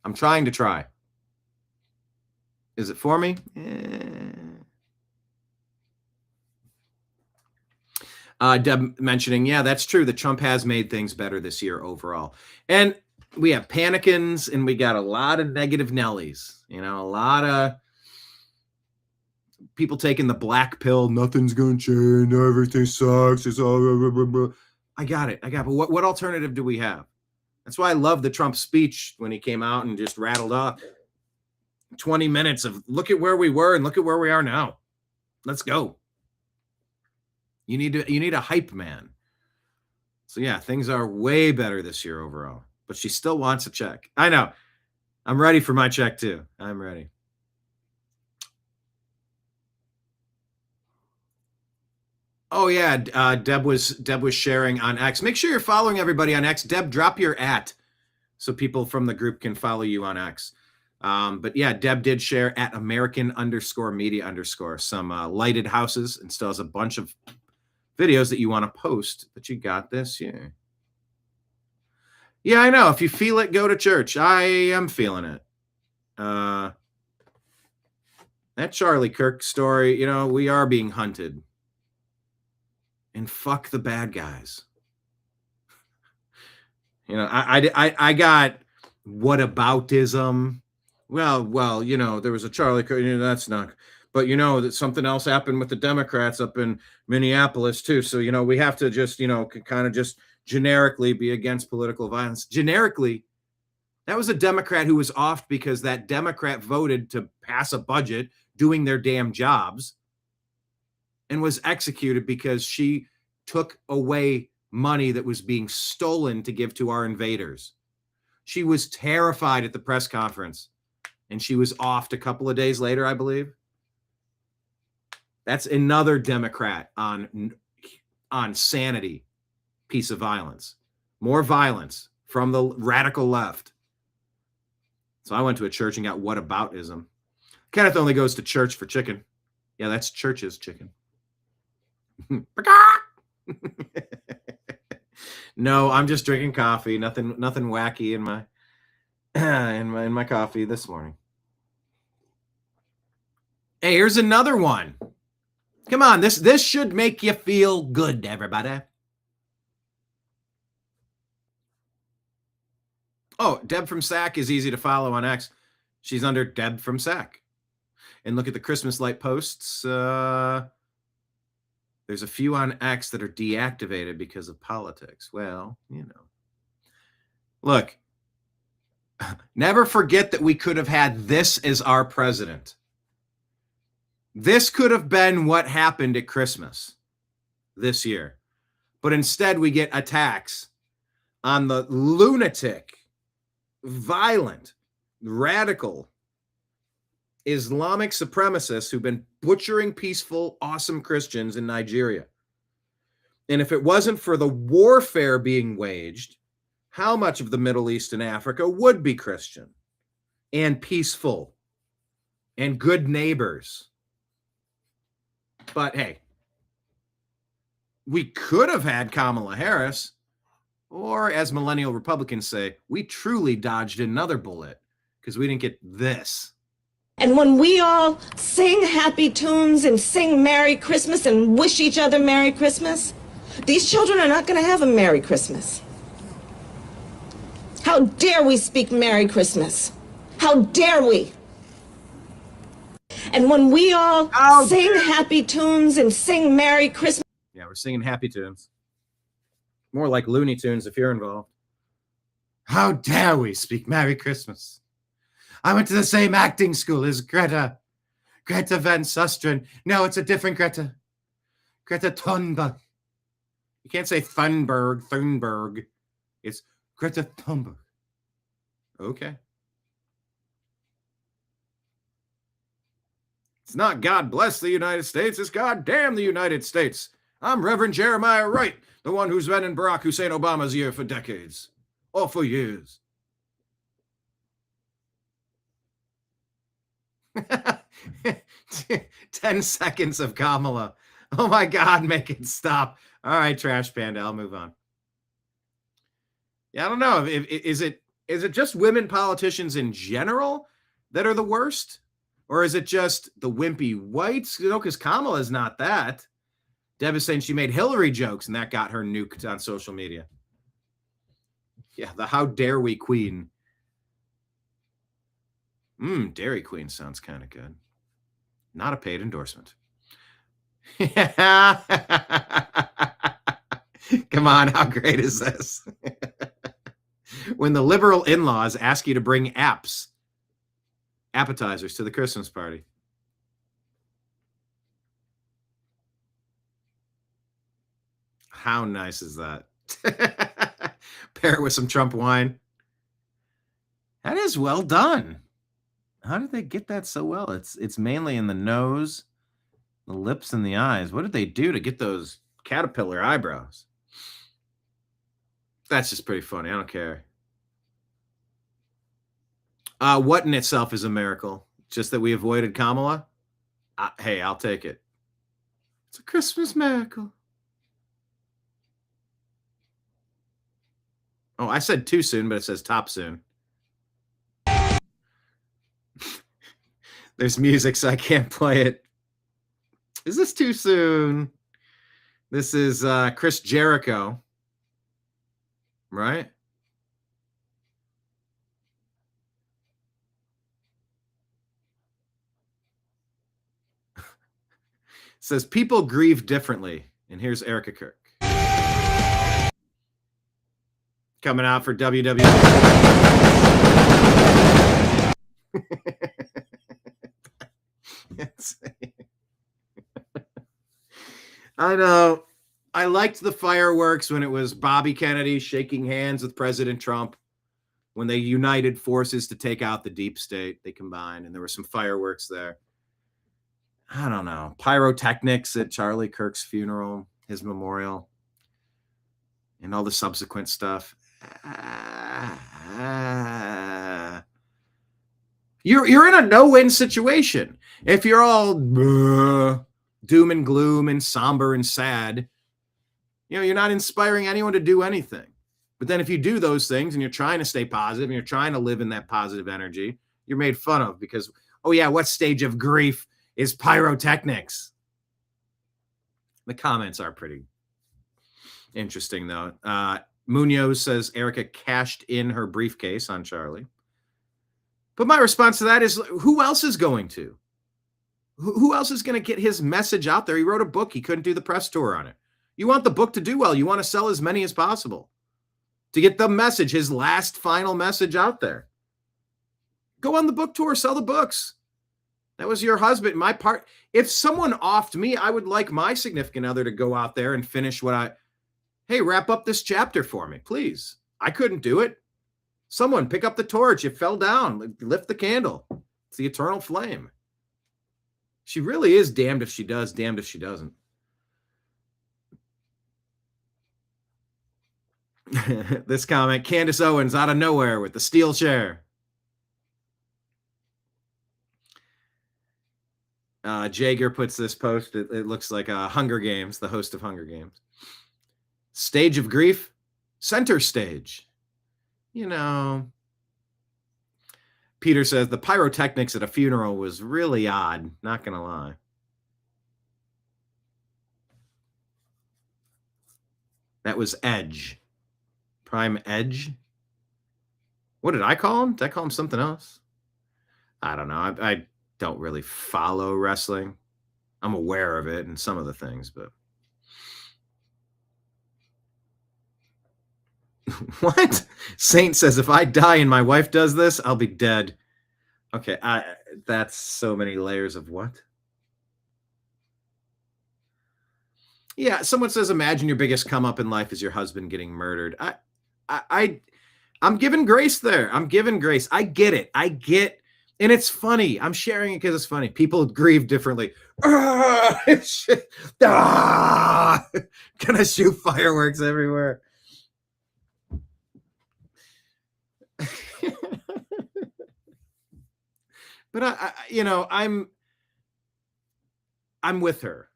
I'm trying to try. Is it for me? Deb mentioning, yeah, that's true. That Trump has made things better this year overall. And we have panicins, and we got a lot of negative Nellies. You know, a lot of people taking the black pill. Nothing's going to change. Everything sucks. It's all blah, blah, blah. I got it. But what alternative do we have? That's why I love the Trump speech when he came out and just rattled off 20 minutes of look at where we were and look at where we are now. Let's go. You need a hype man. So yeah, things are way better this year overall. But she still wants a check. I know. I'm ready for my check too. I'm ready. Oh yeah, Deb was sharing on X. Make sure you're following everybody on X. Deb, drop your @ so people from the group can follow you on X. But yeah, Deb did share at American_media_ some lighted houses, and still has a bunch of videos that you want to post that you got this year. Yeah, I know. If you feel it, go to church. I am feeling it. That Charlie Kirk story, you know, we are being hunted. And fuck the bad guys. You know, I got whataboutism. Well, you know, there was a Charlie Kirk, you know, that's not, but you know that something else happened with the Democrats up in Minneapolis too. So, you know, we have to just, you know, kind of just generically be against political violence. Generically, that was a Democrat who was off because that Democrat voted to pass a budget doing their damn jobs and was executed because she took away money that was being stolen to give to our invaders. She was terrified at the press conference, and she was offed a couple of days later, I believe. That's another Democrat on sanity piece of violence. More violence from the radical left. So I went to a church and got whataboutism. Kenneth only goes to church for chicken. Yeah, that's church's chicken. No, I'm just drinking coffee. Nothing wacky in my in my coffee this morning. Hey, here's another one. Come on, this should make you feel good, everybody. Oh, Deb from Sac is easy to follow on X. She's under Deb from Sac. And look at the Christmas light posts. There's a few on X that are deactivated because of politics. Well, you know. Look, never forget that we could have had this as our president. This could have been what happened at Christmas this year. But instead, we get attacks on the lunatic, violent, radical Islamic supremacists who've been butchering peaceful, awesome Christians in Nigeria. And if it wasn't for the warfare being waged, how much of the Middle East and Africa would be Christian and peaceful and good neighbors? But hey, we could have had Kamala Harris, or as millennial Republicans say, we truly dodged another bullet because we didn't get this. And when we all sing happy tunes and sing Merry Christmas and wish each other Merry Christmas, these children are not going to have a Merry Christmas. How dare we speak Merry Christmas? How dare we? And when we all sing happy tunes and sing Merry Christmas. Yeah, we're singing happy tunes. More like Looney Tunes if you're involved. How dare we speak Merry Christmas? I went to the same acting school as Greta Van Susteren. No, it's a different Greta. Greta Thunberg. You can't say Thunberg. It's Greta Thunberg. Okay. It's not God bless the United States. It's God damn the United States. I'm Reverend Jeremiah Wright, the one who's been in Barack Hussein Obama's ear for decades. Or for years. 10 seconds of Kamala. Oh my God, make it stop. All right, Trash Panda, I'll move on. Yeah, I don't know. Is it just women politicians in general that are the worst? Or is it just the wimpy whites? You know, because Kamala's not that. Deb is saying she made Hillary jokes and that got her nuked on social media. Yeah, the how dare we queen. Dairy Queen sounds kind of good. Not a paid endorsement. Come on, how great is this? When the liberal in-laws ask you to bring appetizers to the Christmas party. How nice is that? Pair it with some Trump wine. That is well done. How did they get that so well? It's mainly in the nose, the lips, and the eyes. What did they do to get those caterpillar eyebrows? That's just pretty funny. I don't care. What in itself is a miracle? Just that we avoided Kamala? Hey, I'll take it. It's a Christmas miracle. Oh, I said too soon, but it says top soon. There's music, so I can't play it. Is this too soon? This is Chris Jericho, right? It says people grieve differently. And here's Erica Kirk. Coming out for WWE. I know. I liked the fireworks when it was Bobby Kennedy shaking hands with President Trump when they united forces to take out the deep state. They combined, and there were some fireworks there. I don't know. Pyrotechnics at Charlie Kirk's funeral, his memorial, and all the subsequent stuff. You're in a no-win situation. If you're all doom and gloom and somber and sad, you know, you're not inspiring anyone to do anything. But then if you do those things and you're trying to stay positive and you're trying to live in that positive energy, you're made fun of because, oh yeah, what stage of grief is pyrotechnics? The comments are pretty interesting though. Munoz says Erica cashed in her briefcase on Charlie. But my response to that is, who else is going to? Who else is going to get his message out there? He wrote a book. He couldn't do the press tour on it. You want the book to do well. You want to sell as many as possible to get the message, his last final message out there. Go on the book tour, sell the books. That was your husband. My part. If someone offed me, I would like my significant other to go out there and finish hey, wrap up this chapter for me, please. I couldn't do it. Someone pick up the torch. It fell down. Lift the candle. It's the eternal flame. She really is damned if she does, damned if she doesn't. This comment, Candace Owens out of nowhere with the steel chair. Jager puts this post. It looks like Hunger Games, the host of Hunger Games. Stage of grief, center stage. You know, Peter says the pyrotechnics at a funeral was really odd. Not going to lie. That was Edge. Prime Edge. What did I call him? Did I call him something else? I don't know. I don't really follow wrestling. I'm aware of it and some of the things, but what? Saint says, if I die and my wife does this, I'll be dead. Okay, that's so many layers of what? Yeah, someone says, imagine your biggest come up in life is your husband getting murdered. I'm giving grace there. I'm giving grace. I get it. And it's funny. I'm sharing it because it's funny. People grieve differently. Gonna shoot fireworks everywhere. But I'm with her.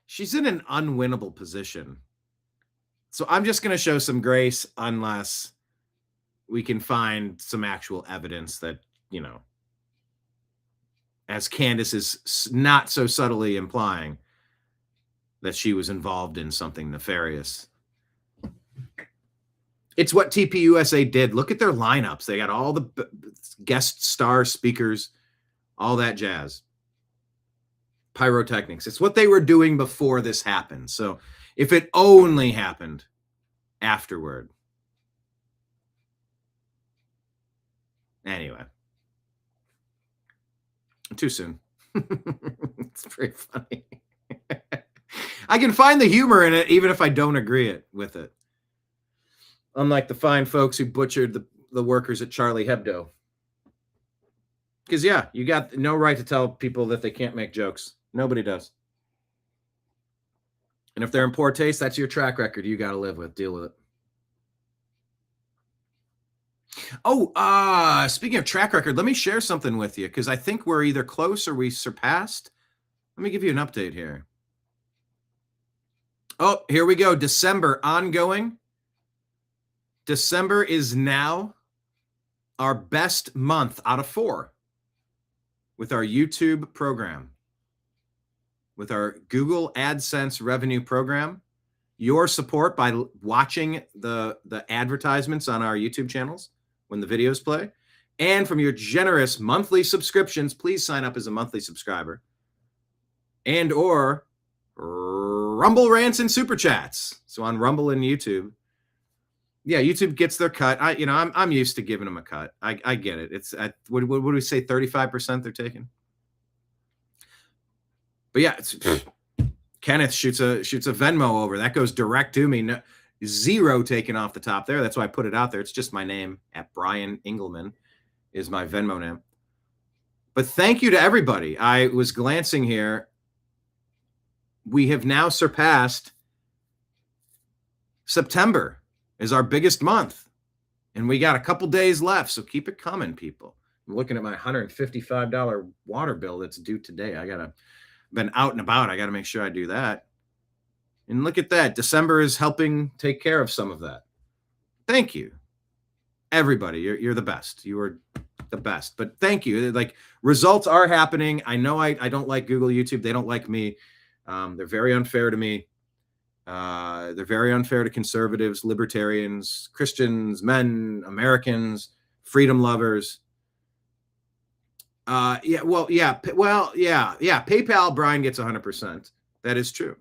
She's in an unwinnable position. So I'm just going to show some grace unless we can find some actual evidence that, as Candace is not so subtly implying, that she was involved in something nefarious. It's what TPUSA did. Look at their lineups. They got all the guest star speakers, all that jazz. Pyrotechnics. It's what they were doing before this happened. So if it only happened afterward. Anyway. Too soon. It's very funny. I can find the humor in it, even if I don't agree with it. Unlike the fine folks who butchered the workers at Charlie Hebdo. Because, yeah, you got no right to tell people that they can't make jokes. Nobody does. And if they're in poor taste, that's your track record you got to live with. Deal with it. Oh, speaking of track record, let me share something with you, because I think we're either close or we surpassed. Let me give you an update here. Oh, here we go. December ongoing. December is now our best month out of 4 with our YouTube program, with our Google AdSense revenue program. Your support by watching the advertisements on our YouTube channels when the videos play, and from your generous monthly subscriptions. Please sign up as a monthly subscriber, and or Rumble rants and super chats. So on Rumble and YouTube. Yeah, YouTube gets their cut. I'm used to giving them a cut. I get it. It's what do we say? 35% they're taking. But yeah, Kenneth shoots a Venmo over. That goes direct to me. No, 0 taken off the top there. That's why I put it out there. It's just my name at BrianEngelman is my Venmo name. But thank you to everybody. I was glancing here. We have now surpassed September. Is our biggest month, and we got a couple days left, so keep it coming, people. I'm looking at my $155 water bill that's due today. Been out and about. I gotta make sure I do that. And look at that. December is helping take care of some of that. Thank you, everybody. You're the best. You are the best. But thank you. Like, results are happening. I know I don't like Google, YouTube. They don't like me. They're very unfair to me. They're very unfair to conservatives, libertarians, Christians, men, Americans, freedom lovers. PayPal, Brian gets 100%. That is true.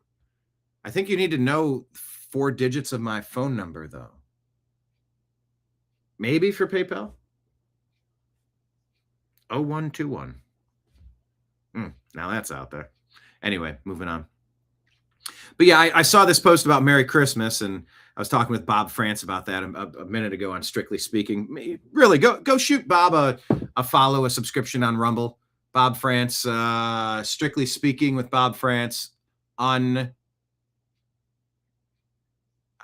I think you need to know 4 digits of my phone number, though. Maybe for PayPal. 0121. Now that's out there. Anyway, moving on. But yeah, I saw this post about Merry Christmas, and I was talking with Bob France about that a minute ago on Strictly Speaking. Really, go shoot Bob a follow, a subscription on Rumble. Bob France, Strictly Speaking with Bob France I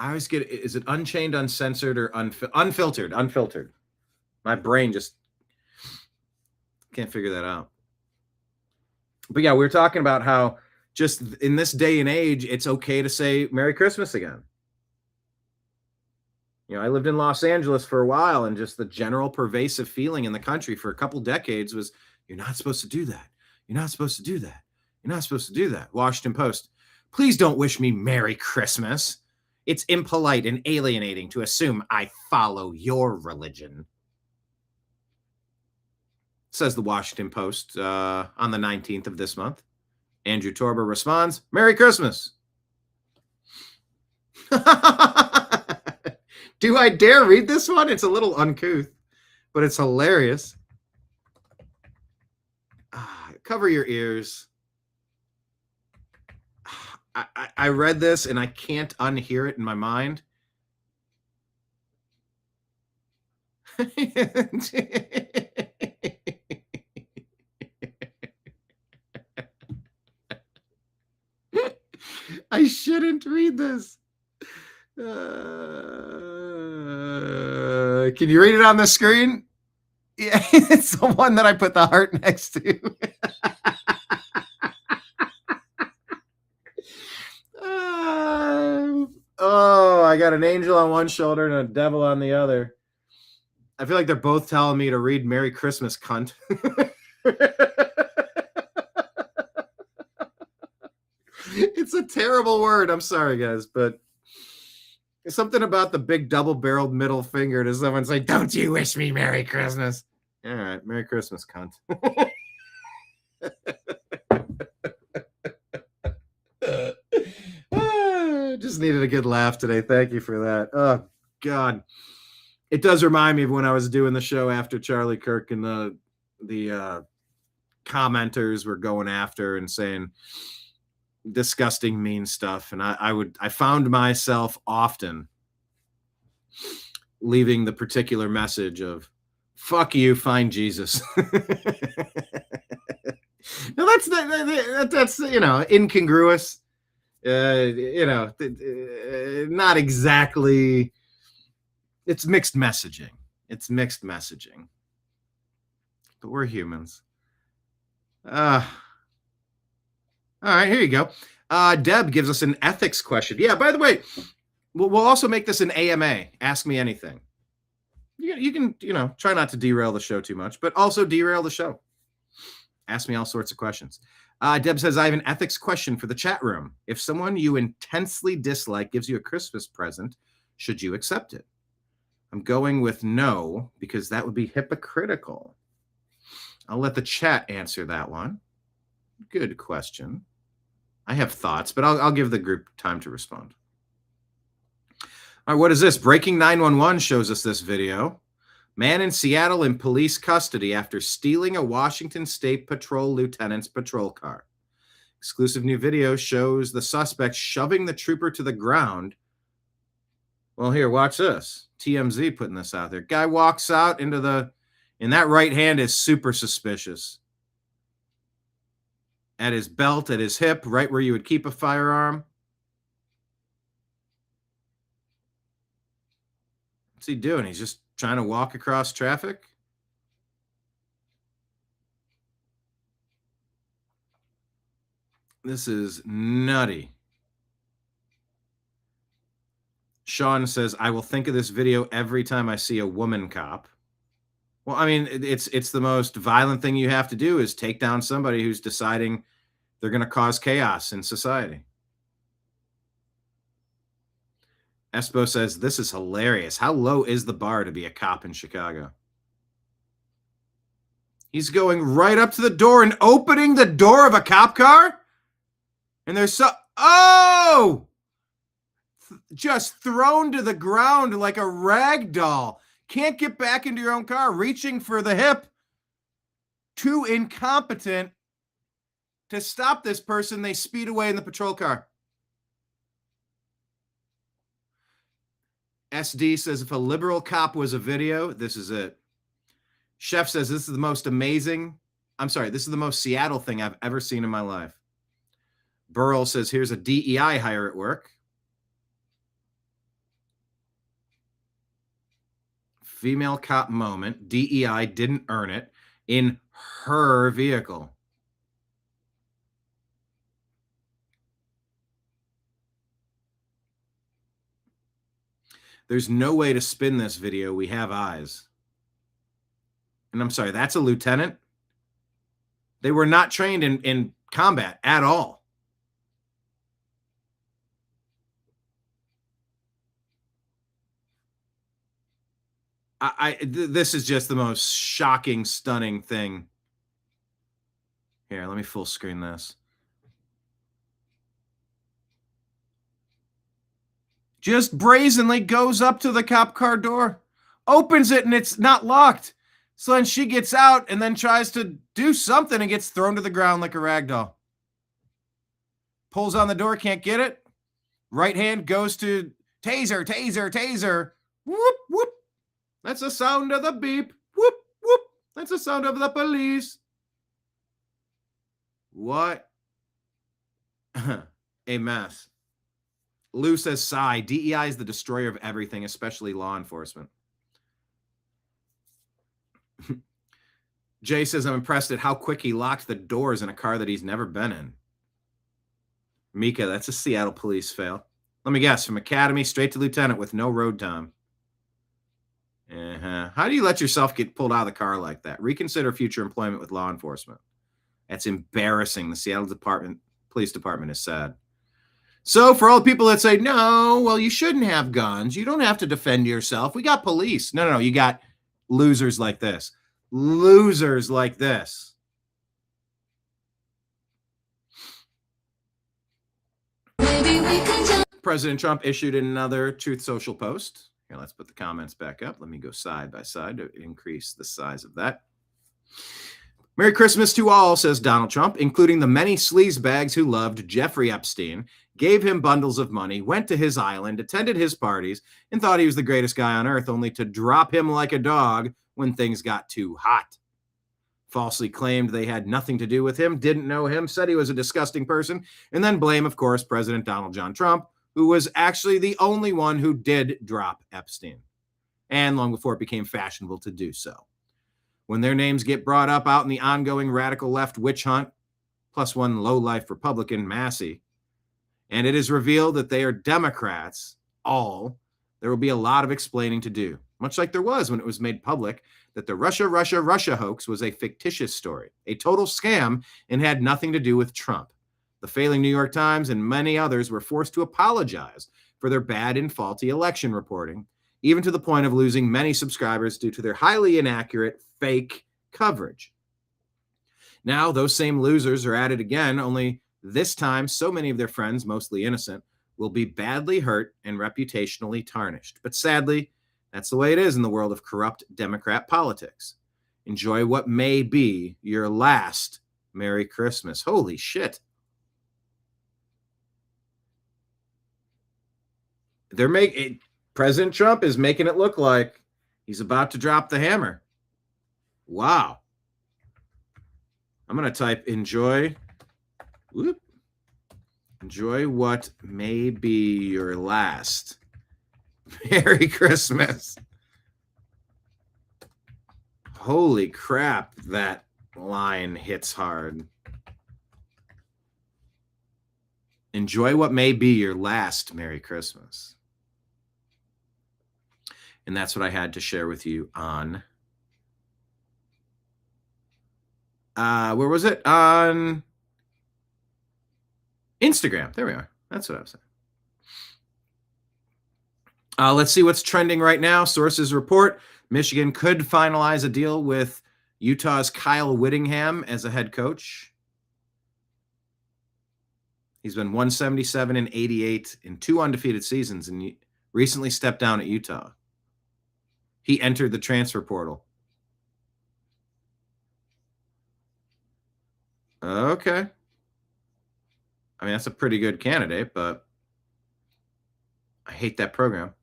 always get, is it Unchained, Uncensored, or Unfiltered? Unfiltered. My brain just can't figure that out. But yeah, we were talking about how just in this day and age, it's okay to say Merry Christmas again. You know, I lived in Los Angeles for a while, and just the general pervasive feeling in the country for a couple decades was, you're not supposed to do that. You're not supposed to do that. You're not supposed to do that. Washington Post, please don't wish me Merry Christmas. It's impolite and alienating to assume I follow your religion. Says the Washington Post on the 19th of this month. Andrew Torber responds, Merry Christmas. Do I dare read this one? It's a little uncouth, but it's hilarious. Cover your ears. I read this and I can't unhear it in my mind. I shouldn't read this. Can you read it on the screen? Yeah, it's the one that I put the heart next to. I got an angel on one shoulder and a devil on the other. I feel like they're both telling me to read Merry Christmas, cunt. It's a terrible word. I'm sorry, guys, but it's something about the big double-barreled middle finger to someone say, don't you wish me Merry Christmas? All right, Merry Christmas, cunt. Just needed a good laugh today. Thank you for that. Oh, God. It does remind me of when I was doing the show after Charlie Kirk and the commenters were going after and saying disgusting, mean stuff. And I found myself often leaving the particular message of, fuck you, find Jesus. Now that's incongruous. Not exactly. It's mixed messaging. But we're humans. All right, here you go. Deb gives us an ethics question. Yeah, by the way, we'll also make this an AMA. Ask me anything. You can try not to derail the show too much, but also derail the show. Ask me all sorts of questions. Deb says, I have an ethics question for the chat room. If someone you intensely dislike gives you a Christmas present, should you accept it? I'm going with no, because that would be hypocritical. I'll let the chat answer that one. Good question. I have thoughts, but I'll give the group time to respond. All right, what is this? Breaking 911 shows us this video. Man in Seattle in police custody after stealing a Washington State Patrol lieutenant's patrol car. Exclusive new video shows the suspect shoving the trooper to the ground. Well, here, watch this. TMZ putting this out there. Guy walks out and that right hand is super suspicious. At his belt, at his hip, right where you would keep a firearm. What's he doing? He's just trying to walk across traffic? This is nutty. Sean says, I will think of this video every time I see a woman cop. Well, I mean, it's the most violent thing you have to do is take down somebody who's deciding They're going to cause chaos in society. Espo says, this is hilarious. How low is the bar to be a cop in Chicago? He's going right up to the door and opening the door of a cop car? And there's just thrown to the ground like a rag doll. Can't get back into your own car, reaching for the hip. Too incompetent to stop this person. They speed away in the patrol car. SD says, if a liberal cop was a video, this is it. Chef says, this is the most Seattle thing I've ever seen in my life. Burl says, here's a DEI hire at work. Female cop moment. DEI didn't earn it in her vehicle. There's no way to spin this video. We have eyes. And I'm sorry, that's a lieutenant? They were not trained in combat at all. This is just the most shocking, stunning thing. Here, let me full screen this. Just brazenly goes up to the cop car door, opens it, and it's not locked. So then she gets out and then tries to do something and gets thrown to the ground like a rag doll. Pulls on the door, can't get it. Right hand goes to taser, taser, taser. Whoop, whoop. That's the sound of the beep. Whoop, whoop. That's the sound of the police. What a mess. Lou says, sigh. DEI is the destroyer of everything, especially law enforcement. Jay says, I'm impressed at how quick he locked the doors in a car that he's never been in. Mika, that's a Seattle police fail. Let me guess, from academy straight to lieutenant with no road time. How do you let yourself get pulled out of the car like that? Reconsider future employment with law enforcement. That's embarrassing. The Seattle Police Department is sad. So for all the people that say, no, well, you shouldn't have guns. You don't have to defend yourself. We got police. No. You got losers like this. Losers like this. President Trump issued another Truth Social post. Here, let's put the comments back up. Let me go side by side to increase the size of that. Merry Christmas to all, says Donald Trump, including the many sleazebags who loved Jeffrey Epstein, gave him bundles of money, went to his island, attended his parties, and thought he was the greatest guy on earth, only to drop him like a dog when things got too hot. Falsely claimed they had nothing to do with him, didn't know him, said he was a disgusting person, and then blame, of course, President Donald John Trump, who was actually the only one who did drop Epstein, and long before it became fashionable to do so. When their names get brought up out in the ongoing radical left witch hunt, plus one low-life Republican, Massey, and it is revealed that they are Democrats, there will be a lot of explaining to do, much like there was when it was made public that the Russia hoax was a fictitious story, a total scam, and had nothing to do with Trump. The failing New York Times and many others were forced to apologize for their bad and faulty election reporting, even to the point of losing many subscribers due to their highly inaccurate, fake coverage. Now, those same losers are at it again, only this time, so many of their friends, mostly innocent, will be badly hurt and reputationally tarnished. But sadly, that's the way it is in the world of corrupt Democrat politics. Enjoy what may be your last Merry Christmas. Holy shit. President Trump is making it look like he's about to drop the hammer. Wow. I'm going to type enjoy what may be your last Merry Christmas. Holy crap, that line hits hard. Enjoy what may be your last Merry Christmas. And that's what I had to share with you on, where was it? On Instagram. There we are. That's what I was saying. Let's see what's trending right now. Sources report Michigan could finalize a deal with Utah's Kyle Whittingham as a head coach. He's been 177 and 88 in 2 undefeated seasons and recently stepped down at Utah. He entered the transfer portal. Okay. I mean, that's a pretty good candidate, but I hate that program.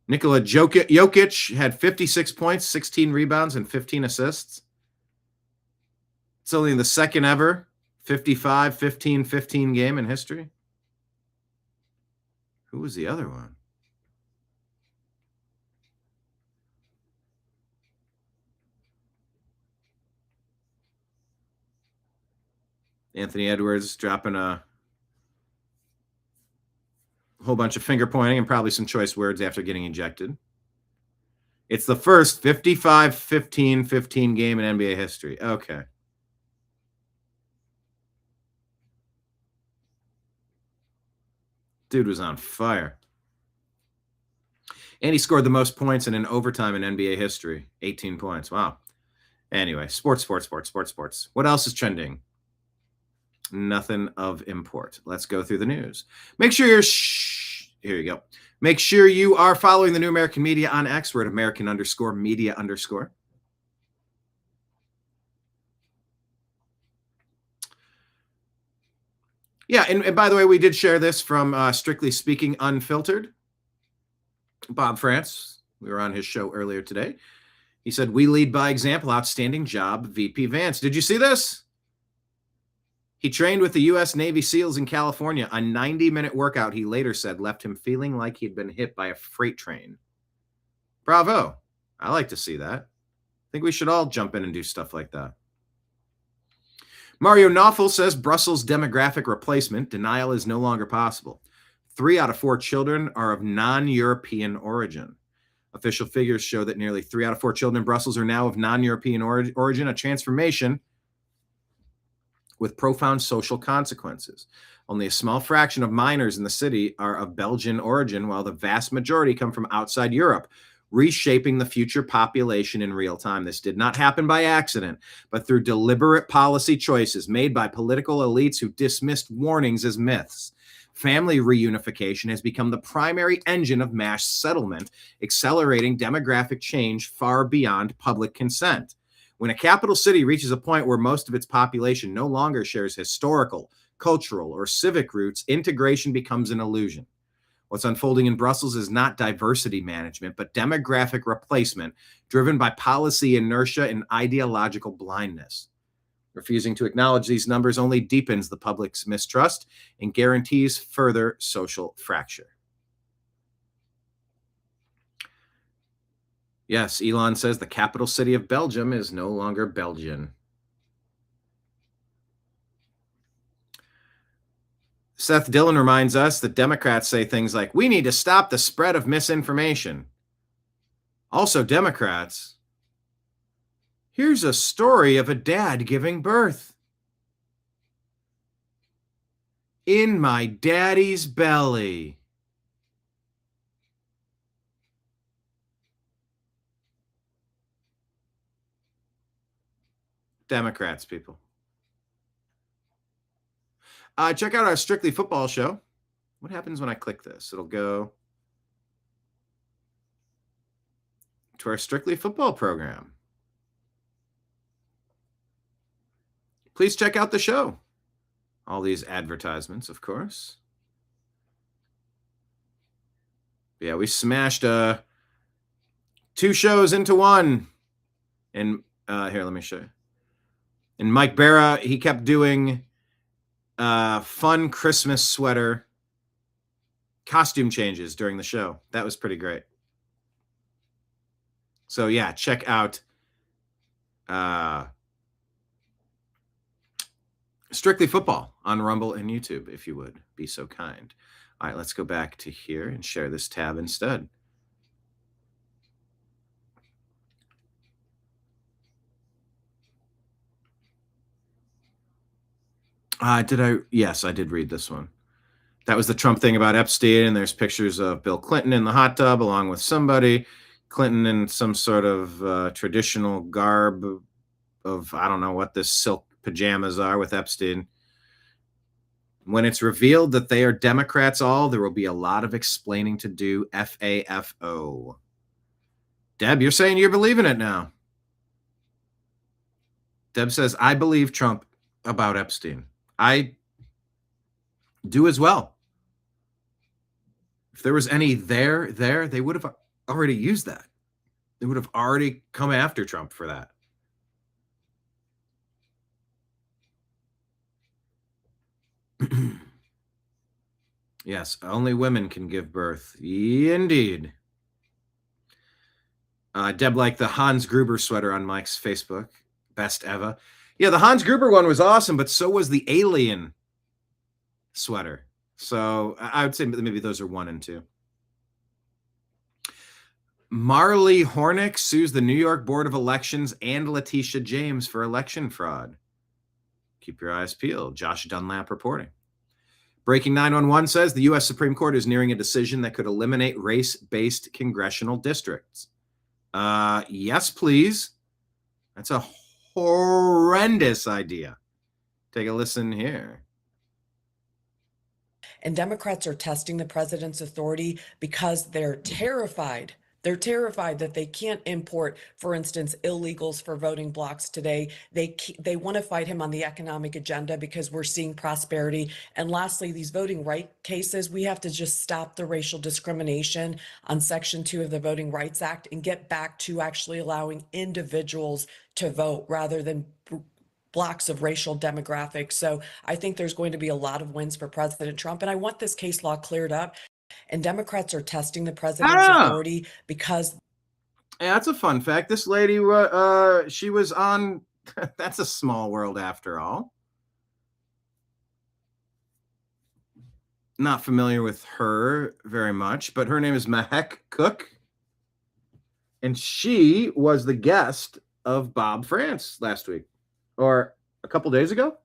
Nikola Jokic had 56 points, 16 rebounds, and 15 assists. It's only the second ever 55-15-15 game in history. Who was the other one? Anthony Edwards dropping a whole bunch of finger pointing and probably some choice words after getting ejected. It's the first 55-15-15 game in NBA history. Okay. Dude was on fire. And he scored the most points in an overtime in NBA history. 18 points. Wow. Anyway, sports. What else is trending? Nothing of import. Let's go through the news. Make sure you're here you go. Make sure you are following the New American Media on X. We're at American_media_. Yeah, and by the way, we did share this from Strictly Speaking Unfiltered. Bob France, we were on his show earlier today. He said, "We lead by example. Outstanding job, VP Vance." Did you see this? He trained with the U.S. Navy SEALs in California. A 90-minute workout, he later said, left him feeling like he'd been hit by a freight train. Bravo. I like to see that. I think we should all jump in and do stuff like that. Mario Knopfel says Brussels demographic replacement. Denial is no longer possible. 3 out of 4 children are of non-European origin. Official figures show that nearly 3 out of 4 children in Brussels are now of non-European origin, a transformation with profound social consequences. Only a small fraction of minors in the city are of Belgian origin, while the vast majority come from outside Europe, reshaping the future population in real time. This did not happen by accident, but through deliberate policy choices made by political elites who dismissed warnings as myths. Family reunification has become the primary engine of mass settlement, accelerating demographic change far beyond public consent. When a capital city reaches a point where most of its population no longer shares historical, cultural, or civic roots, integration becomes an illusion. What's unfolding in Brussels is not diversity management, but demographic replacement driven by policy inertia and ideological blindness. Refusing to acknowledge these numbers only deepens the public's mistrust and guarantees further social fracture. Yes, Elon says the capital city of Belgium is no longer Belgian. Seth Dillon reminds us that Democrats say things like, "We need to stop the spread of misinformation." Also, Democrats, here's a story of a dad giving birth. In my daddy's belly. Democrats, people. Check out our Strictly Football show. What happens when I click this? It'll go to our Strictly Football program. Please check out the show. All these advertisements, of course. Yeah, we smashed 2 shows into one. And here, let me show you. And Mike Barra, he kept doing fun Christmas sweater costume changes during the show. That was pretty great. So yeah, check out Strictly Football on Rumble and YouTube, if you would be so kind. All right, let's go back to here and share this tab instead. Yes, I did read this one. That was the Trump thing about Epstein, and there's pictures of Bill Clinton in the hot tub along with somebody. Clinton in some sort of traditional garb of, I don't know what this silk pajamas are with Epstein. When it's revealed that they are Democrats all, there will be a lot of explaining to do. FAFO. Deb, you're saying you're believing it now. Deb says, I believe Trump about Epstein. I do as well. If there was any there, they would have already used that. They would have already come after Trump for that. Yes, only women can give birth. Indeed. Deb liked the Hans Gruber sweater on Mike's Facebook. Best ever. Yeah, the Hans Gruber one was awesome, but so was the Alien sweater. So I would say maybe those are 1 and 2. Marley Hornick sues the New York Board of Elections and Letitia James for election fraud. Keep your eyes peeled. Josh Dunlap reporting. Breaking 911 says the U.S. Supreme Court is nearing a decision that could eliminate race-based congressional districts. Yes, please. That's a horrendous idea. Take a listen here. And Democrats are testing the president's authority because they're terrified. They're terrified that they can't import, for instance, illegals for voting blocks today. They want to fight him on the economic agenda because we're seeing prosperity. And lastly, these voting right cases, we have to just stop the racial discrimination on Section 2 of the Voting Rights Act and get back to actually allowing individuals to vote rather than blocks of racial demographics. So I think there's going to be a lot of wins for President Trump. And I want this case law cleared up. And Democrats are testing the president's authority because... Yeah, that's a fun fact. This lady, she was on... That's a small world after all. Not familiar with her very much, but her name is Mahek Cook. And she was the guest of Bob France last week. Or a couple days ago?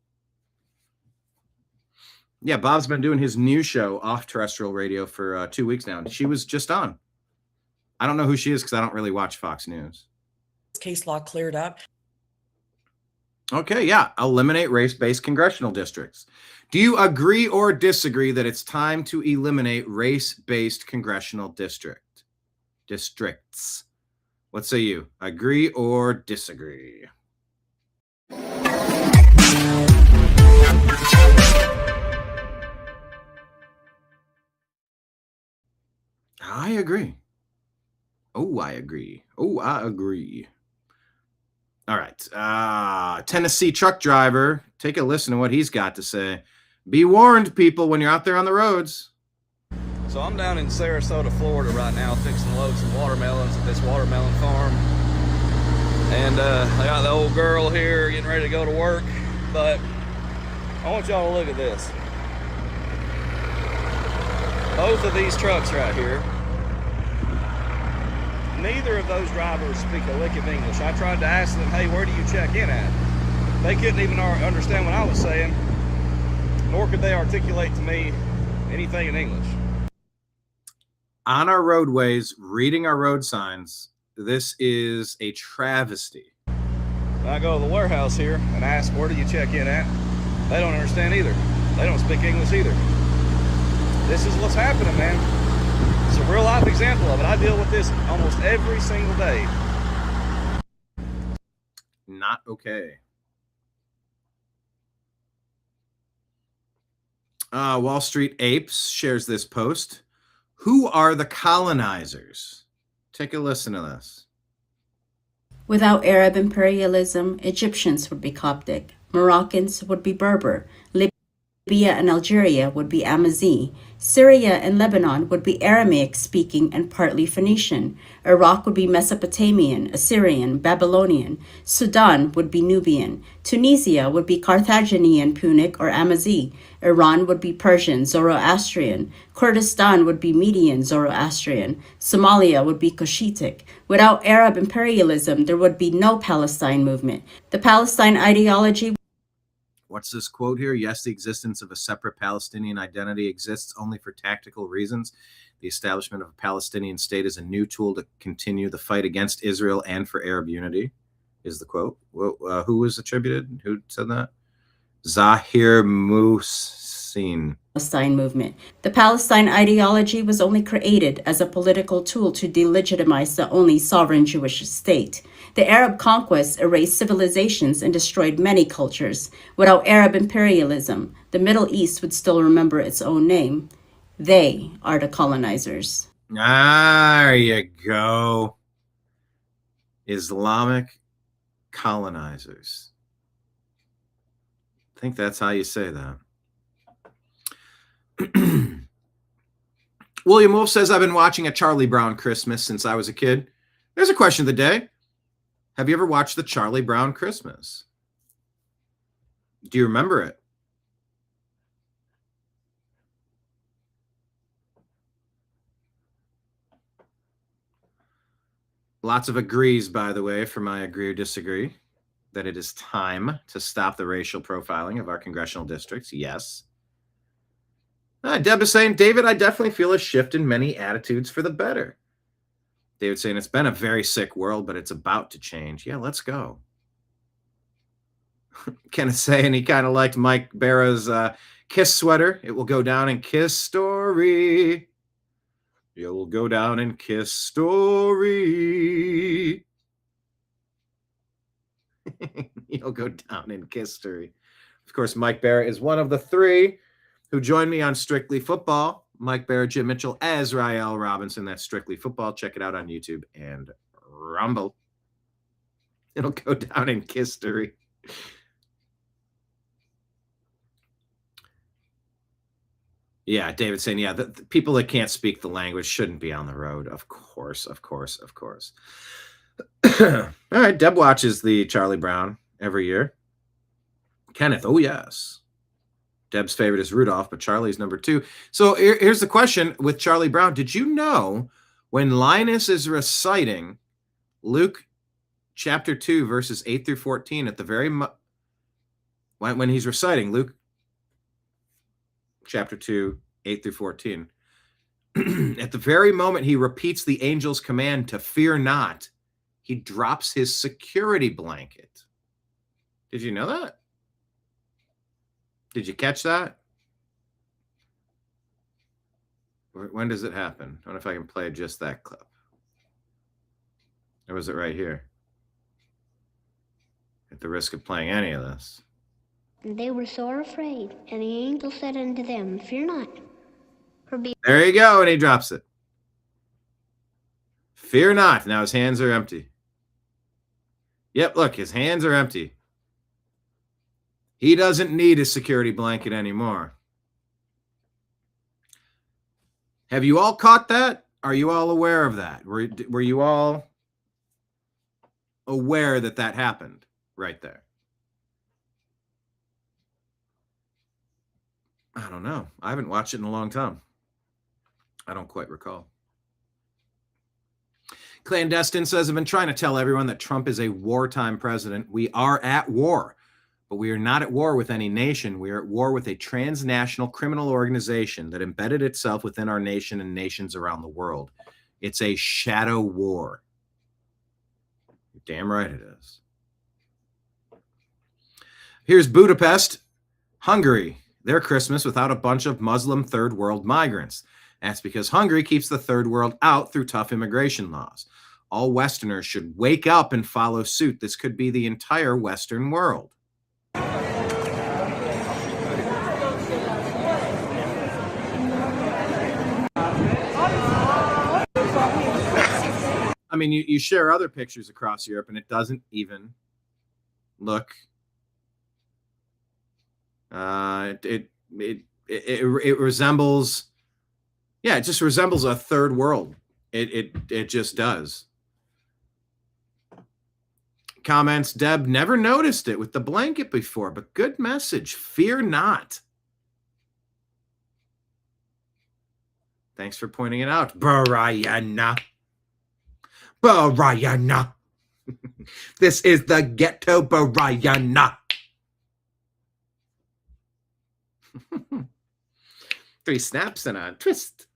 Yeah, Bob's been doing his new show off terrestrial radio for 2 weeks now. She was just on. I don't know who she is because I don't really watch Fox News. Case law cleared up. Okay, yeah. Eliminate race-based congressional districts. Do you agree or disagree that it's time to eliminate race-based congressional districts? What say you? Agree or disagree? I agree. Oh, I agree. Oh, I agree. All right. Tennessee truck driver. Take a listen to what he's got to say. Be warned, people, when you're out there on the roads. So I'm down in Sarasota, Florida right now, fixing to load some watermelons at this watermelon farm. And I got the old girl here getting ready to go to work. But I want y'all to look at this. Both of these trucks right here, neither of those drivers speak a lick of English. I tried to ask them, hey, where do you check in at? They couldn't even understand what I was saying, nor could they articulate to me anything in English. On our roadways, reading our road signs, this is a travesty. I go to the warehouse here and ask, where do you check in at? They don't understand either. They don't speak English either. This is what's happening, man. It's a real life example of it. I deal with this almost every single day. Not okay. Wall Street Apes shares this post. Who are the colonizers? Take a listen to this. Without Arab imperialism, Egyptians would be Coptic, Moroccans would be Berber, Libya and Algeria would be Amazigh, Syria and Lebanon would be Aramaic-speaking and partly Phoenician, Iraq would be Mesopotamian, Assyrian, Babylonian, Sudan would be Nubian, Tunisia would be Carthaginian, Punic, or Amazigh, Iran would be Persian, Zoroastrian, Kurdistan would be Median, Zoroastrian, Somalia would be Cushitic. Without Arab imperialism, there would be no Palestine movement. The Palestine ideology... What's this quote here? Yes, the existence of a separate Palestinian identity exists only for tactical reasons. The establishment of a Palestinian state is a new tool to continue the fight against Israel and for Arab unity, is the quote. Who was attributed? Who said that? Zahir Muhsin. Palestine movement. The Palestine ideology was only created as a political tool to delegitimize the only sovereign Jewish state. The Arab conquest erased civilizations and destroyed many cultures. Without Arab imperialism, the Middle East would still remember its own name. They are the colonizers. There you go. Islamic colonizers. I think that's how you say that. William Wolf says, I've been watching a Charlie Brown Christmas since I was a kid. There's a question of the day. Have you ever watched the Charlie Brown Christmas? Do you remember it? Lots of agrees, by the way, for my agree or disagree, that it is time to stop the racial profiling of our congressional districts. Yes. Deb is saying, David, I definitely feel a shift in many attitudes for the better. David saying, it's been a very sick world, but it's about to change. Yeah, let's go. Kenneth saying he kind of liked Mike Barra's Kiss sweater. It will go down in Kiss story. It will go down in Kiss story. You'll go down in Kiss story. Of course, Mike Barra is one of the three who joined me on Strictly Football. Mike Barra, Jim Mitchell, Azrael Robinson. That's Strictly Football. Check it out on YouTube and Rumble. It'll go down in Kiss story. Yeah, David saying, yeah, the people that can't speak the language shouldn't be on the road. Of course, of course, of course. All right, Deb watches the Charlie Brown every year. Kenneth, oh yes. Deb's favorite is Rudolph, but Charlie's number 2. So here's the question with Charlie Brown. Did you know when Linus is reciting Luke chapter 2, verses 8 through 14, at the very when he's reciting Luke chapter 2, 8 through 14, at the very moment he repeats the angel's command to fear not, he drops his security blanket. Did you know that? Did you catch that? When does it happen? I wonder if I can play just that clip. Or was it right here? At the risk of playing any of this. And they were sore afraid, and the angel said unto them, Fear not. There you go, and he drops it. Fear not. Now his hands are empty. Yep, look, his hands are empty. He doesn't need a security blanket anymore. Have you all caught that? Are you all aware of that? Were you all aware that that happened right there? I don't know. I haven't watched it in a long time. I don't quite recall. Clandestine says, I've been trying to tell everyone that Trump is a wartime president. We are at war, but we are not at war with any nation. We are at war with a transnational criminal organization that embedded itself within our nation and nations around the world. It's a shadow war. You're damn right it is. Here's Budapest, Hungary. Their Christmas without a bunch of Muslim third world migrants. That's because Hungary keeps the third world out through tough immigration laws. All Westerners should wake up and follow suit. This could be the entire Western world. I mean, you share other pictures across Europe, and it doesn't even look. It resembles. Yeah, it just resembles a third world. It just does. Comments, Deb never noticed it with the blanket before, but good message. Fear not. Thanks for pointing it out, Brianna. Brianna. This is the ghetto, Brianna. 3 snaps and a twist.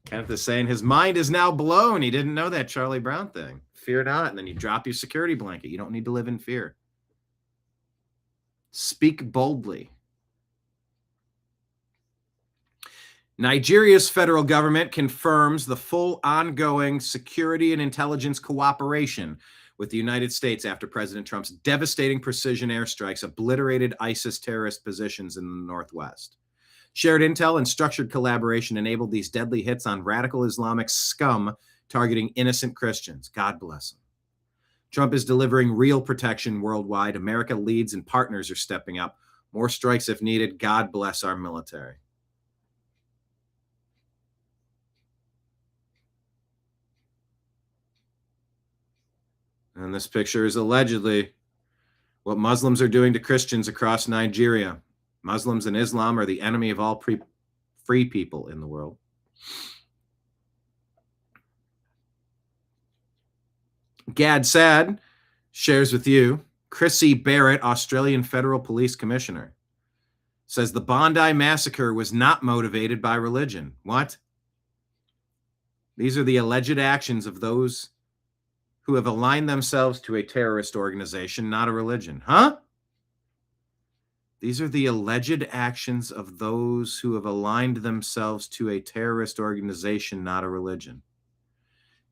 Kenneth is saying his mind is now blown. He didn't know that Charlie Brown thing. Fear not. And then you drop your security blanket. You don't need to live in fear. Speak boldly. Nigeria's federal government confirms the full ongoing security and intelligence cooperation with the United States after President Trump's devastating precision airstrikes obliterated ISIS terrorist positions in the Northwest. Shared intel and structured collaboration enabled these deadly hits on radical Islamic scum targeting innocent Christians. God bless them. Trump is delivering real protection worldwide. America leads and partners are stepping up. More strikes if needed. God bless our military. And this picture is allegedly what Muslims are doing to Christians across Nigeria. Muslims and Islam are the enemy of all free people in the world. Gad Sad shares with you, Chrissy Barrett, Australian Federal Police Commissioner, says the Bondi Massacre was not motivated by religion. What? These are the alleged actions of those who have aligned themselves to a terrorist organization, not a religion. Huh? These are the alleged actions of those who have aligned themselves to a terrorist organization, not a religion.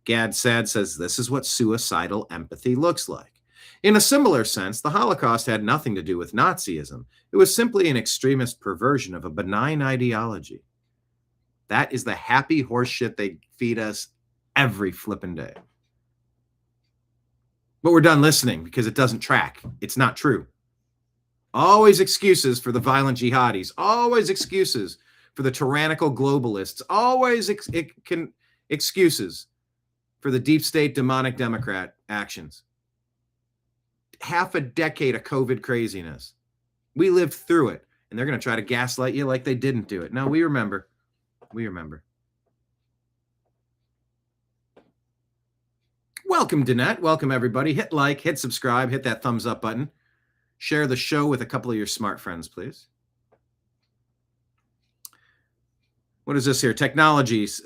Gad Sad says this is what suicidal empathy looks like. In a similar sense, the Holocaust had nothing to do with Nazism. It was simply an extremist perversion of a benign ideology. That is the happy horseshit they feed us every flippin' day. But we're done listening because it doesn't track. It's not true. Always excuses for the violent jihadis. Always excuses for the tyrannical globalists. Always excuses for the deep state demonic Democrat actions. Half a decade of COVID craziness. We lived through it, and they're going to try to gaslight you like they didn't do it. No, we remember. We remember. Welcome, Danette. Welcome, everybody. Hit like, hit subscribe, hit that thumbs up button. Share the show with a couple of your smart friends, please. What is this here? Technologies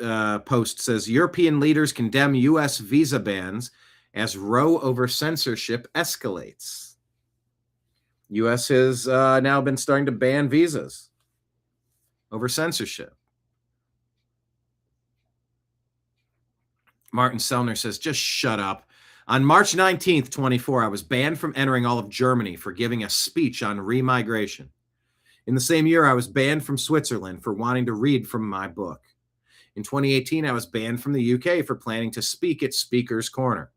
post says European leaders condemn U.S. visa bans as Roe over censorship escalates. U.S. has now been starting to ban visas over censorship. Martin Sellner says, just shut up. On March 19th, 24, I was banned from entering all of Germany for giving a speech on remigration. In the same year, I was banned from Switzerland for wanting to read from my book. In 2018, I was banned from the UK for planning to speak at Speaker's Corner.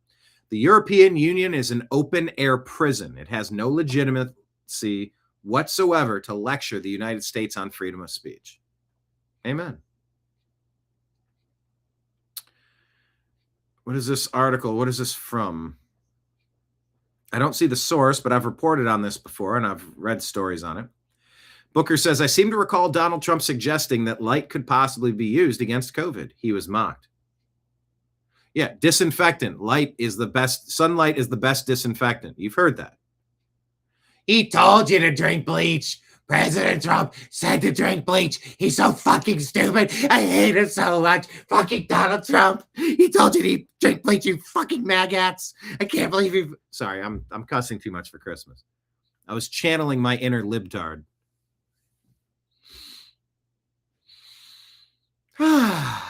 The European Union is an open-air prison. It has no legitimacy whatsoever to lecture the United States on freedom of speech. Amen. What is this article? What is this from? I don't see the source, but I've reported on this before, and I've read stories on it. Booker says, I seem to recall Donald Trump suggesting that light could possibly be used against COVID. He was mocked. Yeah, disinfectant. Light is the best. Sunlight is the best disinfectant. You've heard that. He told you to drink bleach. President Trump said to drink bleach. He's so fucking stupid. I hate him so much. Fucking Donald Trump. He told you to drink bleach, you fucking maggots. I can't believe you. Sorry, I'm cussing too much for Christmas. I was channeling my inner libtard. I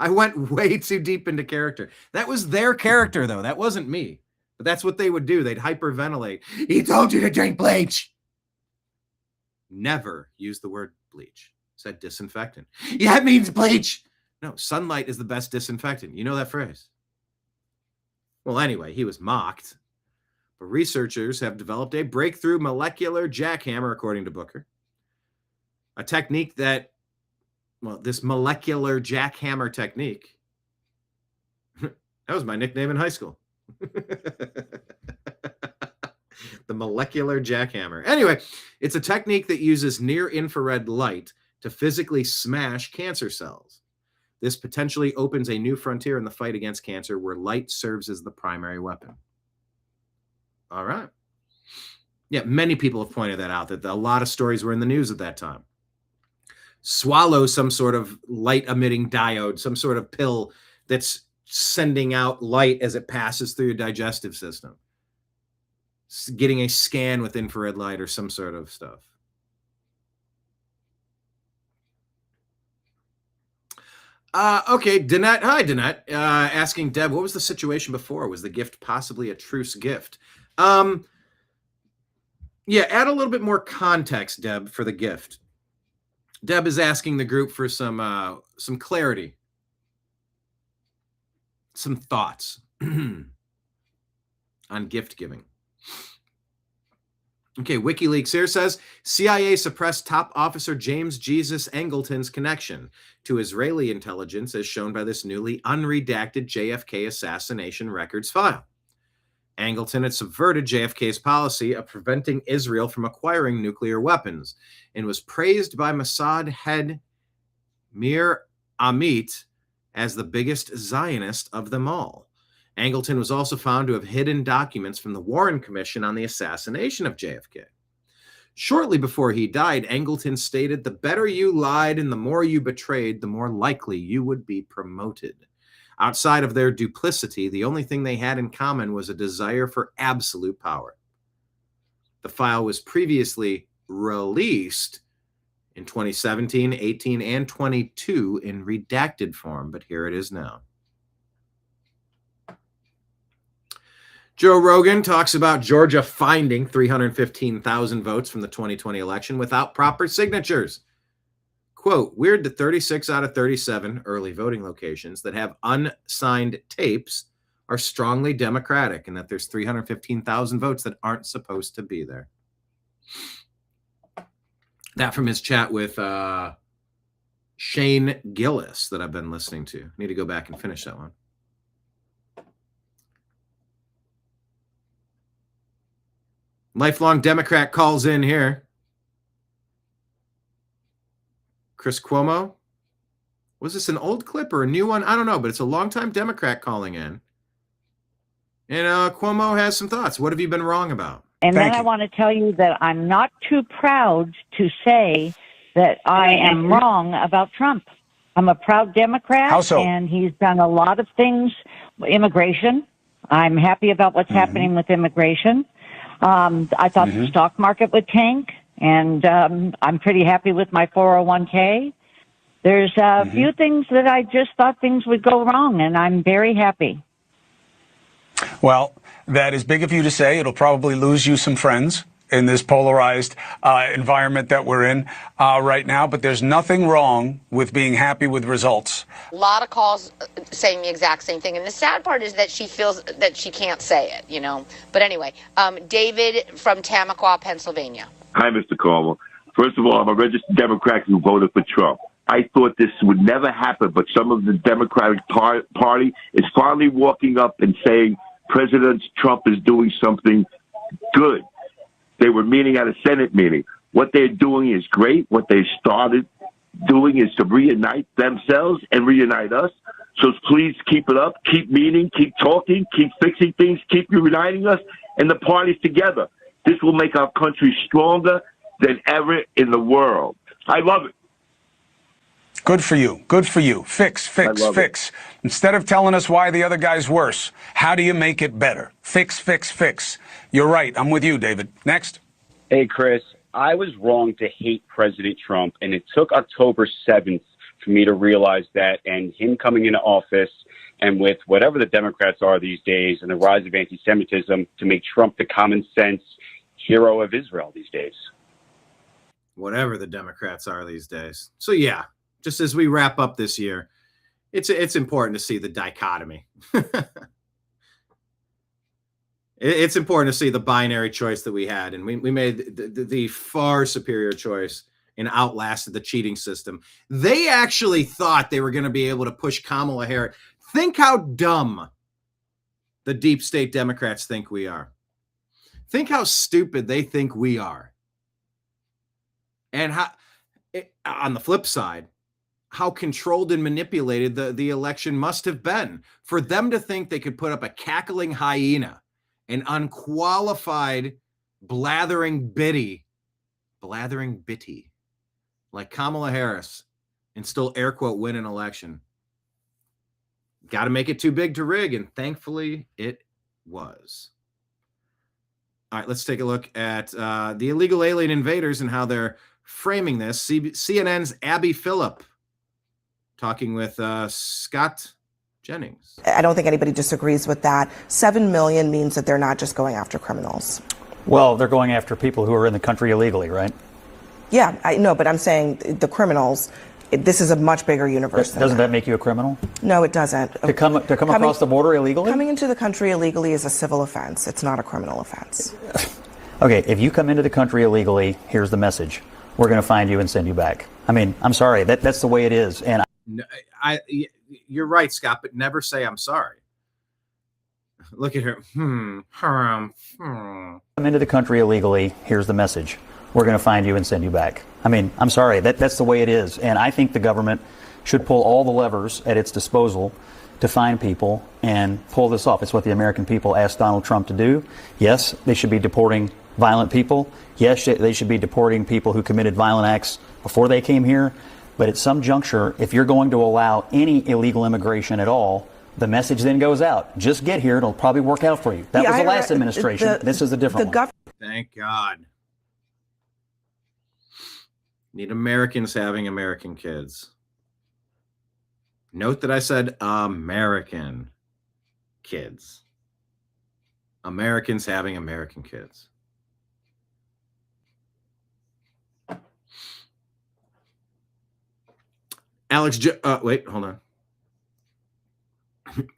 went way too deep into character. That was their character, though. That wasn't me. But that's what they would do. They'd hyperventilate. He told you to drink bleach. Never use the word bleach. Said disinfectant. Yeah, it means bleach. No, sunlight is the best disinfectant. You know that phrase. Well, anyway, he was mocked. But researchers have developed a breakthrough molecular jackhammer, according to Booker. A technique that, well, this molecular jackhammer technique, that was my nickname in high school. The molecular jackhammer. Anyway, it's a technique that uses near-infrared light to physically smash cancer cells. This potentially opens a new frontier in the fight against cancer where light serves as the primary weapon. All right. Yeah, many people have pointed that out, that a lot of stories were in the news at that time. Swallow some sort of light-emitting diode, some sort of pill that's sending out light as it passes through your digestive system. Getting a scan with infrared light or some sort of stuff. Okay, Danette. Hi, Danette. Asking Deb, what was the situation before? Was the gift possibly a truce gift? Yeah, add a little bit more context, Deb, for the gift. Deb is asking the group for some clarity, some thoughts on gift giving. Okay, WikiLeaks here says CIA suppressed top officer James Jesus Angleton's connection to Israeli intelligence as shown by this newly unredacted JFK assassination records file. Angleton had subverted JFK's policy of preventing Israel from acquiring nuclear weapons and was praised by Mossad head Mir Amit as the biggest Zionist of them all. Angleton was also found to have hidden documents from the Warren Commission on the assassination of JFK. Shortly before he died, Angleton stated, "The better you lied and the more you betrayed, the more likely you would be promoted." Outside of their duplicity, the only thing they had in common was a desire for absolute power. The file was previously released in 2017, 18, and 22 in redacted form, but here it is now. Joe Rogan talks about Georgia finding 315,000 votes from the 2020 election without proper signatures. Quote, weird that 36 out of 37 early voting locations that have unsigned tapes are strongly Democratic and that there's 315,000 votes that aren't supposed to be there. That from his chat with Shane Gillis that I've been listening to. Need to go back and finish that one. Lifelong Democrat calls in here. Chris Cuomo. Was this an old clip or a new one? I don't know, but it's a longtime Democrat calling in. And Cuomo has some thoughts. What have you been wrong about? And then I want to tell you that I'm not too proud to say that I am wrong about Trump. I'm a proud Democrat. How so? And he's done a lot of things. Immigration. I'm happy about what's happening with immigration. I thought the stock market would tank, and I'm pretty happy with my 401k. There's a few things that I just thought things would go wrong, and I'm very happy. Well, that is big of you to say. It'll probably lose you some friends in this polarized environment that we're in right now. But there's nothing wrong with being happy with results. A lot of calls saying the exact same thing. And the sad part is that she feels that she can't say it, you know. But anyway, David from Tamaqua, Pennsylvania. Hi, Mr. Carver. First of all, I'm a registered Democrat who voted for Trump. I thought this would never happen, but some of the Democratic Party is finally walking up and saying President Trump is doing something good. They were meeting at a Senate meeting. What they're doing is great. What they started doing is to reunite themselves and reunite us. So please keep it up. Keep meeting, keep talking, keep fixing things, keep uniting us and the parties together. This will make our country stronger than ever in the world. I love it. Good for you. Good for you. Fix, fix, fix. Instead of telling us why the other guy's worse, how do you make it better? Fix, fix, fix. You're right. I'm with you, David. Next. Hey, Chris. I was wrong to hate President Trump, and it took October 7th for me to realize that, and him coming into office, and with whatever the Democrats are these days, and the rise of anti-Semitism, to make Trump the common sense hero of Israel these days. Whatever the Democrats are these days. So, yeah. Just as we wrap up this year, it's important to see the dichotomy. It's important to see the binary choice that we had. And we made the far superior choice and outlasted the cheating system. They actually thought they were going to be able to push Kamala Harris. Think how dumb the deep state Democrats think we are. Think how stupid they think we are. And how, on the flip side, how controlled and manipulated the election must have been for them to think they could put up a cackling hyena, an unqualified blathering bitty, like Kamala Harris, and still air quote win an election. Got to make it too big to rig, and thankfully it was. All right, let's take a look at the illegal alien invaders and how they're framing this. CNN's Abby Phillip talking with Scott Jennings. I don't think anybody disagrees with that. 7 million means that they're not just going after criminals. Well, they're going after people who are in the country illegally, right? Yeah, I know, but I'm saying the criminals, this is a much bigger universe. Doesn't that make you a criminal? No, it doesn't. To come across the border illegally? Coming into the country illegally is a civil offense. It's not a criminal offense. Okay, if you come into the country illegally, here's the message. We're going to find you and send you back. I mean, I'm sorry. That's the way it is. And you're right, Scott, but never say I'm sorry. Look at her. Come into the country illegally, here's the message. We're going to find you and send you back. I mean, I'm sorry. That's the way it is. And I think the government should pull all the levers at its disposal to find people and pull this off. It's what the American people asked Donald Trump to do. Yes, they should be deporting violent people. Yes, they should be deporting people who committed violent acts before they came here. But at some juncture, if you're going to allow any illegal immigration at all, the message then goes out. Just get here. It'll probably work out for you. That was the last administration. This is a different one. Thank God. Need Americans having American kids. Note that I said American kids. Americans having American kids. Wait, hold on.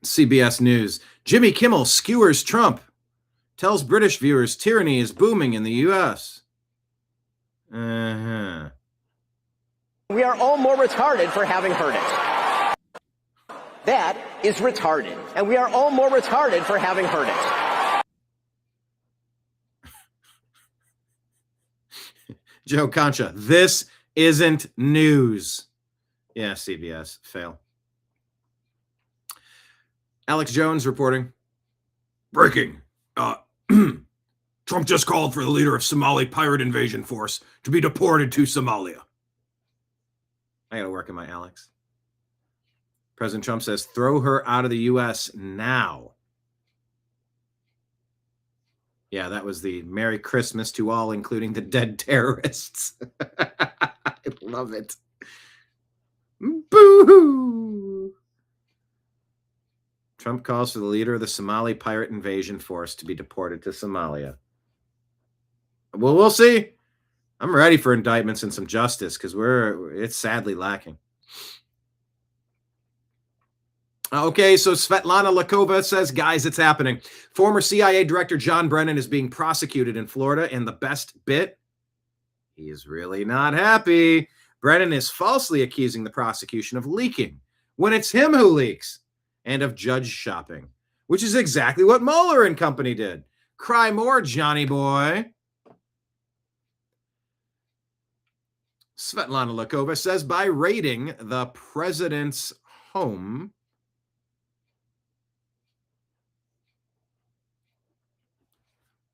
CBS News. Jimmy Kimmel skewers Trump. Tells British viewers tyranny is booming in the U.S. Uh-huh. We are all more retarded for having heard it. That is retarded. And we are all more retarded for having heard it. Joe Concha, this isn't news. Yeah, CBS, fail. Alex Jones reporting. Breaking. Trump just called for the leader of Somali pirate invasion force to be deported to Somalia. I gotta work on my Alex. President Trump says, throw her out of the U.S. now. Yeah, that was the Merry Christmas to all, including the dead terrorists. I love it. Boo-hoo! Trump calls for the leader of the Somali pirate invasion force to be deported to Somalia. Well, we'll see. I'm ready for indictments and some justice because it's sadly lacking. Okay, so Svetlana Lakova says, guys, it's happening. Former CIA Director John Brennan is being prosecuted in Florida, and the best bit, he is really not happy. Brennan is falsely accusing the prosecution of leaking when it's him who leaks, and of judge shopping, which is exactly what Mueller and company did. Cry more, Johnny boy. Svetlana Lakova says by raiding the president's home,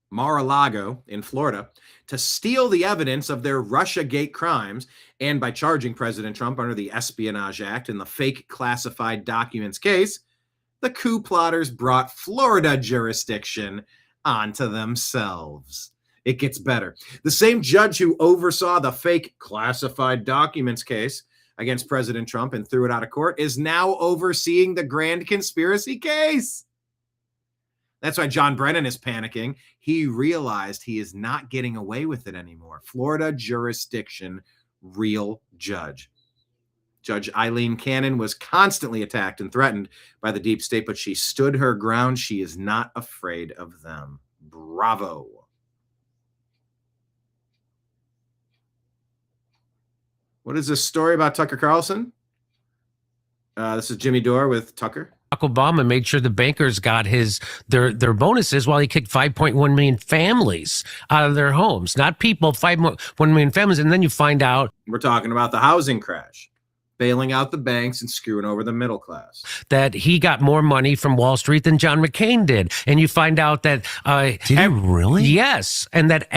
Mar-a-Lago in Florida, to steal the evidence of their Russiagate crimes, and by charging President Trump under the Espionage Act in the fake classified documents case, the coup plotters brought Florida jurisdiction onto themselves. It gets better. The same judge who oversaw the fake classified documents case against President Trump and threw it out of court is now overseeing the grand conspiracy case. That's why John Brennan is panicking. He realized he is not getting away with it anymore. Florida jurisdiction, real judge. Judge Eileen Cannon was constantly attacked and threatened by the deep state, but she stood her ground. She is not afraid of them. Bravo. What is this story about Tucker Carlson? This is Jimmy Dore with Tucker. Obama made sure the bankers got their bonuses while he kicked 5.1 million families out of their homes. Not people, 5.1 million families. And then you find out. We're talking about the housing crash. bailing out the banks and screwing over the middle class. That he got more money from Wall Street than John McCain did. And you find out that did he really? Yes. And that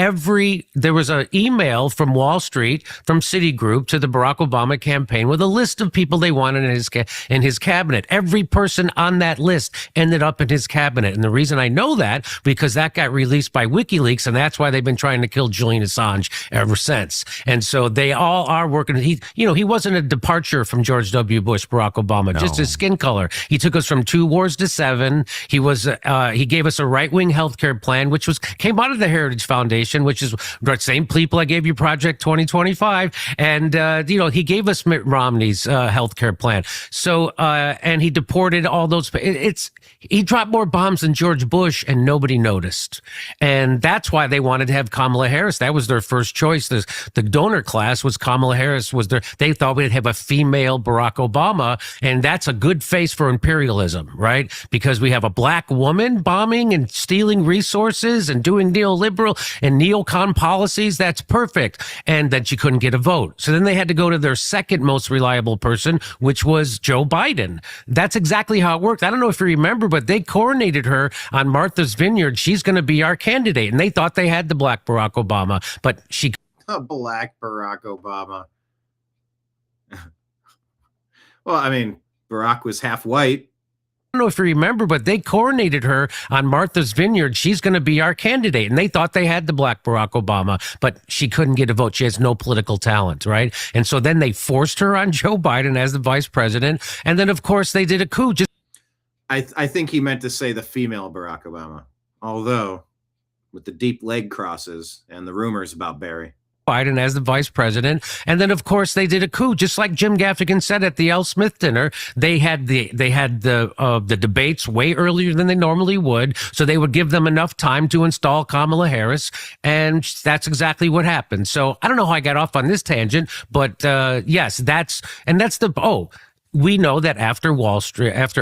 there was an email from Wall Street, from Citigroup to the Barack Obama campaign with a list of people they wanted in his cabinet. Every person on that list ended up in his cabinet. And the reason I know that, because that got released by WikiLeaks, and that's why they've been trying to kill Julian Assange ever since. And so they all are working. He wasn't a departure from George W. Bush, Barack Obama, just his skin color. He took us from 2 wars to 7. He gave us a right-wing healthcare plan, which came out of the Heritage Foundation, which is the same people I gave you Project 2025. And, he gave us Mitt Romney's healthcare plan. So, and he deported all those. He dropped more bombs than George Bush and nobody noticed. And that's why they wanted to have Kamala Harris. That was their first choice. The donor class was Kamala Harris they thought we'd have a female Barack Obama. And that's a good face for imperialism, right? Because we have a black woman bombing and stealing resources and doing neoliberal and neocon policies. That's perfect. And then she couldn't get a vote. So then they had to go to their second most reliable person, which was Joe Biden. That's exactly how it worked. I don't know if you remember, but they coronated her on Martha's Vineyard. She's going to be our candidate. And they thought they had the black Barack Obama, but she. A black Barack Obama. Well, I mean, Barack was half white. I don't know if you remember, but they coronated her on Martha's Vineyard. She's going to be our candidate. And they thought they had the black Barack Obama, but she couldn't get a vote. She has no political talent, right? And so then they forced her on Joe Biden as the vice president. And then, of course, they did a coup. I think he meant to say the female Barack Obama, although with the deep leg crosses and the rumors about Barry. Biden as the vice president. And then, of course, they did a coup, just like Jim Gaffigan said at the L. Smith dinner. They had the debates way earlier than they normally would, so they would give them enough time to install Kamala Harris, and that's exactly what happened. So I don't know how I got off on this tangent, but yes, we know that after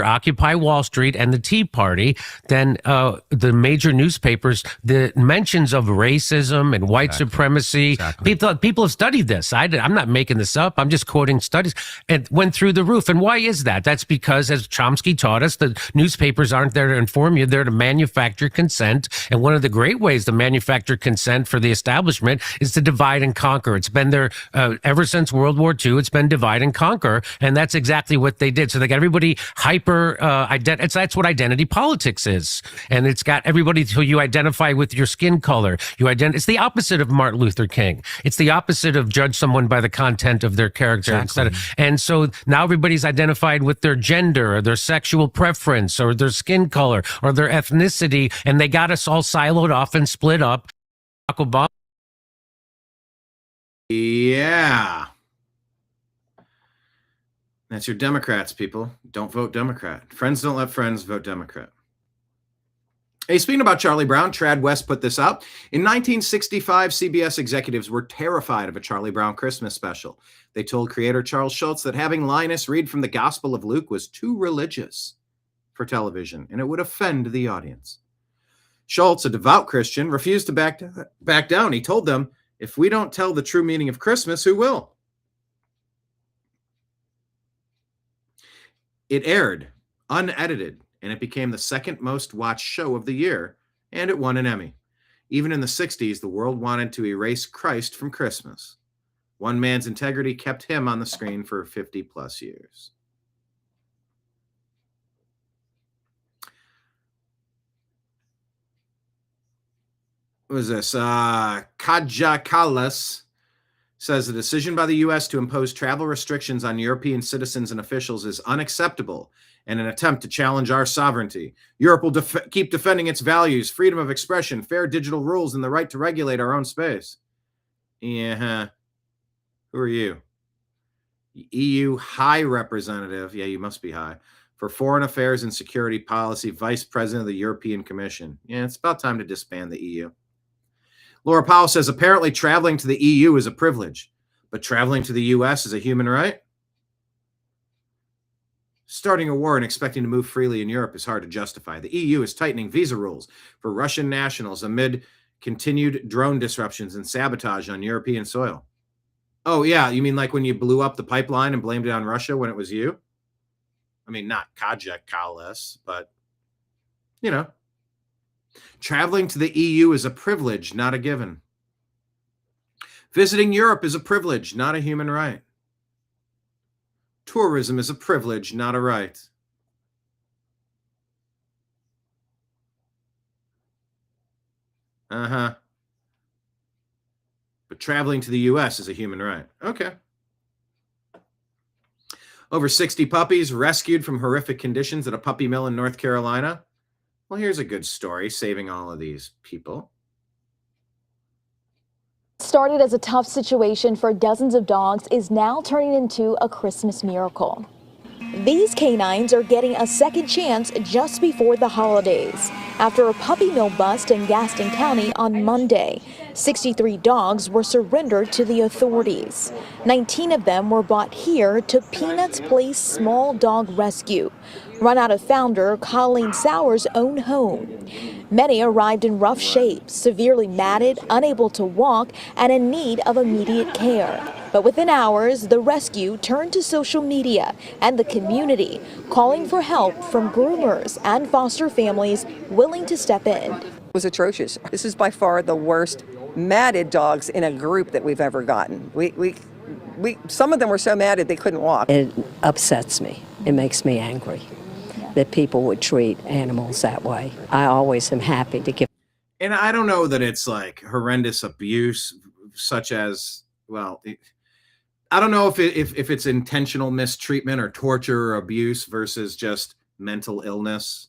Occupy Wall Street and the Tea Party, then the major newspapers, the mentions of racism and white supremacy, people have studied this. I'm not making this up. I'm just quoting studies, and went through the roof. And why is that? That's because, as Chomsky taught us, the newspapers aren't there to inform you. They're to manufacture consent. And one of the great ways to manufacture consent for the establishment is to divide and conquer. It's been there ever since World War II. It's been divide and conquer. And that's exactly what they did. So they got everybody hyper that's what identity politics is. And it's got everybody who you identify with your skin color. It's the opposite of Martin Luther King. It's the opposite of judge someone by the content of their character. And so now everybody's identified with their gender or their sexual preference or their skin color or their ethnicity. And they got us all siloed off and split up. Obama. Yeah. That's your Democrats, people. Don't vote Democrat. Friends don't let friends vote Democrat. Hey, speaking about Charlie Brown, Trad West put this out. In 1965, CBS executives were terrified of a Charlie Brown Christmas special. They told creator Charles Schulz that having Linus read from the Gospel of Luke was too religious for television, and it would offend the audience. Schulz, a devout Christian, refused to back down. He told them, if we don't tell the true meaning of Christmas, who will? It aired unedited, and it became the second most watched show of the year, and it won an Emmy. Even in the 60s, the world wanted to erase Christ from Christmas. One man's integrity kept him on the screen for 50 plus years. What was this? Kaja Kalas says the decision by the U.S. to impose travel restrictions on European citizens and officials is unacceptable and an attempt to challenge our sovereignty. Europe will keep defending its values, freedom of expression, fair digital rules, and the right to regulate our own space. Yeah. Who are you? EU High Representative. Yeah, you must be high. For Foreign Affairs and Security Policy, Vice President of the European Commission. Yeah, it's about time to disband the EU. Laura Powell says apparently traveling to the EU is a privilege, but traveling to the U.S. is a human right. Starting a war and expecting to move freely in Europe is hard to justify. The EU is tightening visa rules for Russian nationals amid continued drone disruptions and sabotage on European soil. Oh, yeah. You mean like when you blew up the pipeline and blamed it on Russia when it was you? I mean, not Kajak Kales, but, you know. Traveling to the EU is a privilege, not a given. Visiting Europe is a privilege, not a human right. Tourism is a privilege, not a right. Uh-huh. But traveling to the U.S. is a human right. Okay. Over 60 puppies rescued from horrific conditions at a puppy mill in North Carolina. Well, here's a good story saving all of these people. Started as a tough situation for dozens of dogs is now turning into a Christmas miracle. These canines are getting a second chance just before the holidays. After a puppy mill bust in Gaston County on Monday, 63 dogs were surrendered to the authorities. 19 of them were brought here to Peanuts Place Small Dog Rescue, run out of founder Colleen Sauer's own home. Many arrived in rough shape, severely matted, unable to walk, and in need of immediate care. But within hours, the rescue turned to social media and the community, calling for help from groomers and foster families willing to step in. It was atrocious. This is by far the worst matted dogs in a group that we've ever gotten. Some of them were so matted they couldn't walk. It upsets me. It makes me angry that people would treat animals that way. I always am happy to give. And I don't know that it's like horrendous abuse, such as, well, I don't know if it's intentional mistreatment or torture or abuse versus just mental illness.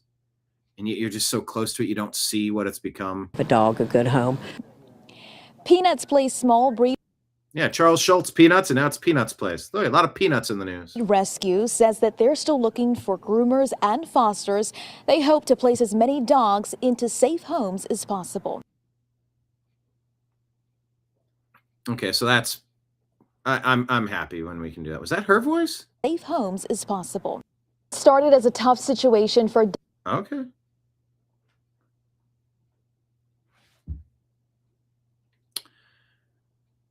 And you're just so close to it, you don't see what it's become. A dog a good home. Peanuts Place Small Breed Yeah, Charles Schultz, Peanuts, and now it's Peanuts Place. Look, a lot of peanuts in the news. Rescue says that they're still looking for groomers and fosters. They hope to place as many dogs into safe homes as possible. Okay, so that's I'm happy when we can do that. Was that her voice? Safe homes as possible. Started as a tough situation for. Okay.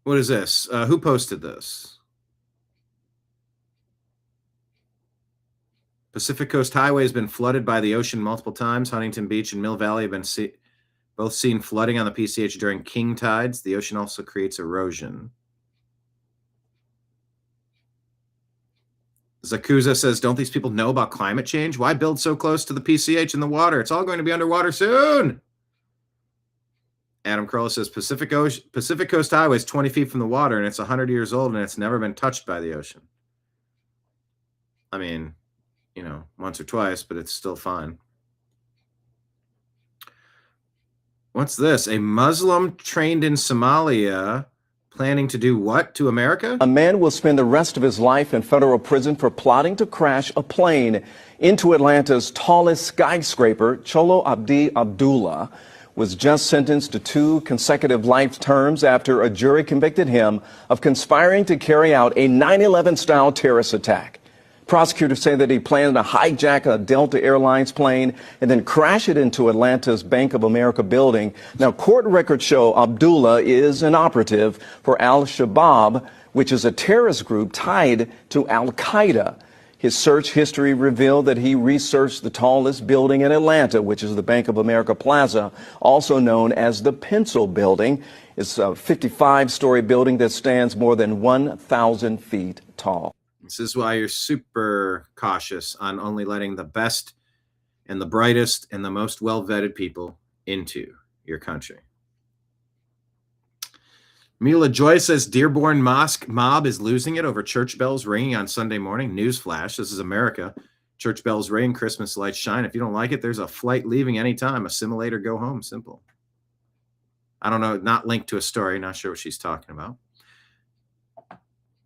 What is this? Who posted this? Pacific Coast Highway has been flooded by the ocean multiple times. Huntington Beach and Mill Valley have been both seen flooding on the PCH during king tides. The ocean also creates erosion. Zakuza says, don't these people know about climate change? Why build so close to the PCH in the water? It's all going to be underwater soon. Adam Crowell says, Pacific Coast Highway is 20 feet from the water, and it's 100 years old, and it's never been touched by the ocean. I mean, you know, once or twice, but it's still fine. What's this? A Muslim trained in Somalia planning to do what to America? A man will spend the rest of his life in federal prison for plotting to crash a plane into Atlanta's tallest skyscraper. Cholo Abdi Abdullah was just sentenced to 2 consecutive life terms after a jury convicted him of conspiring to carry out a 9/11-style terrorist attack. Prosecutors say that he planned to hijack a Delta Airlines plane and then crash it into Atlanta's Bank of America building. Now, court records show Abdullah is an operative for Al-Shabaab, which is a terrorist group tied to Al-Qaeda. His search history revealed that he researched the tallest building in Atlanta, which is the Bank of America Plaza, also known as the Pencil Building. It's a 55-story building that stands more than 1,000 feet tall. This is why you're super cautious on only letting the best and the brightest and the most well-vetted people into your country. Mila Joy says Dearborn Mosque mob is losing it over church bells ringing on Sunday morning. Newsflash, this is America. Church bells ring, Christmas lights shine. If you don't like it, there's a flight leaving anytime. Assimilate or go home. Simple. I don't know, not linked to a story. Not sure what she's talking about.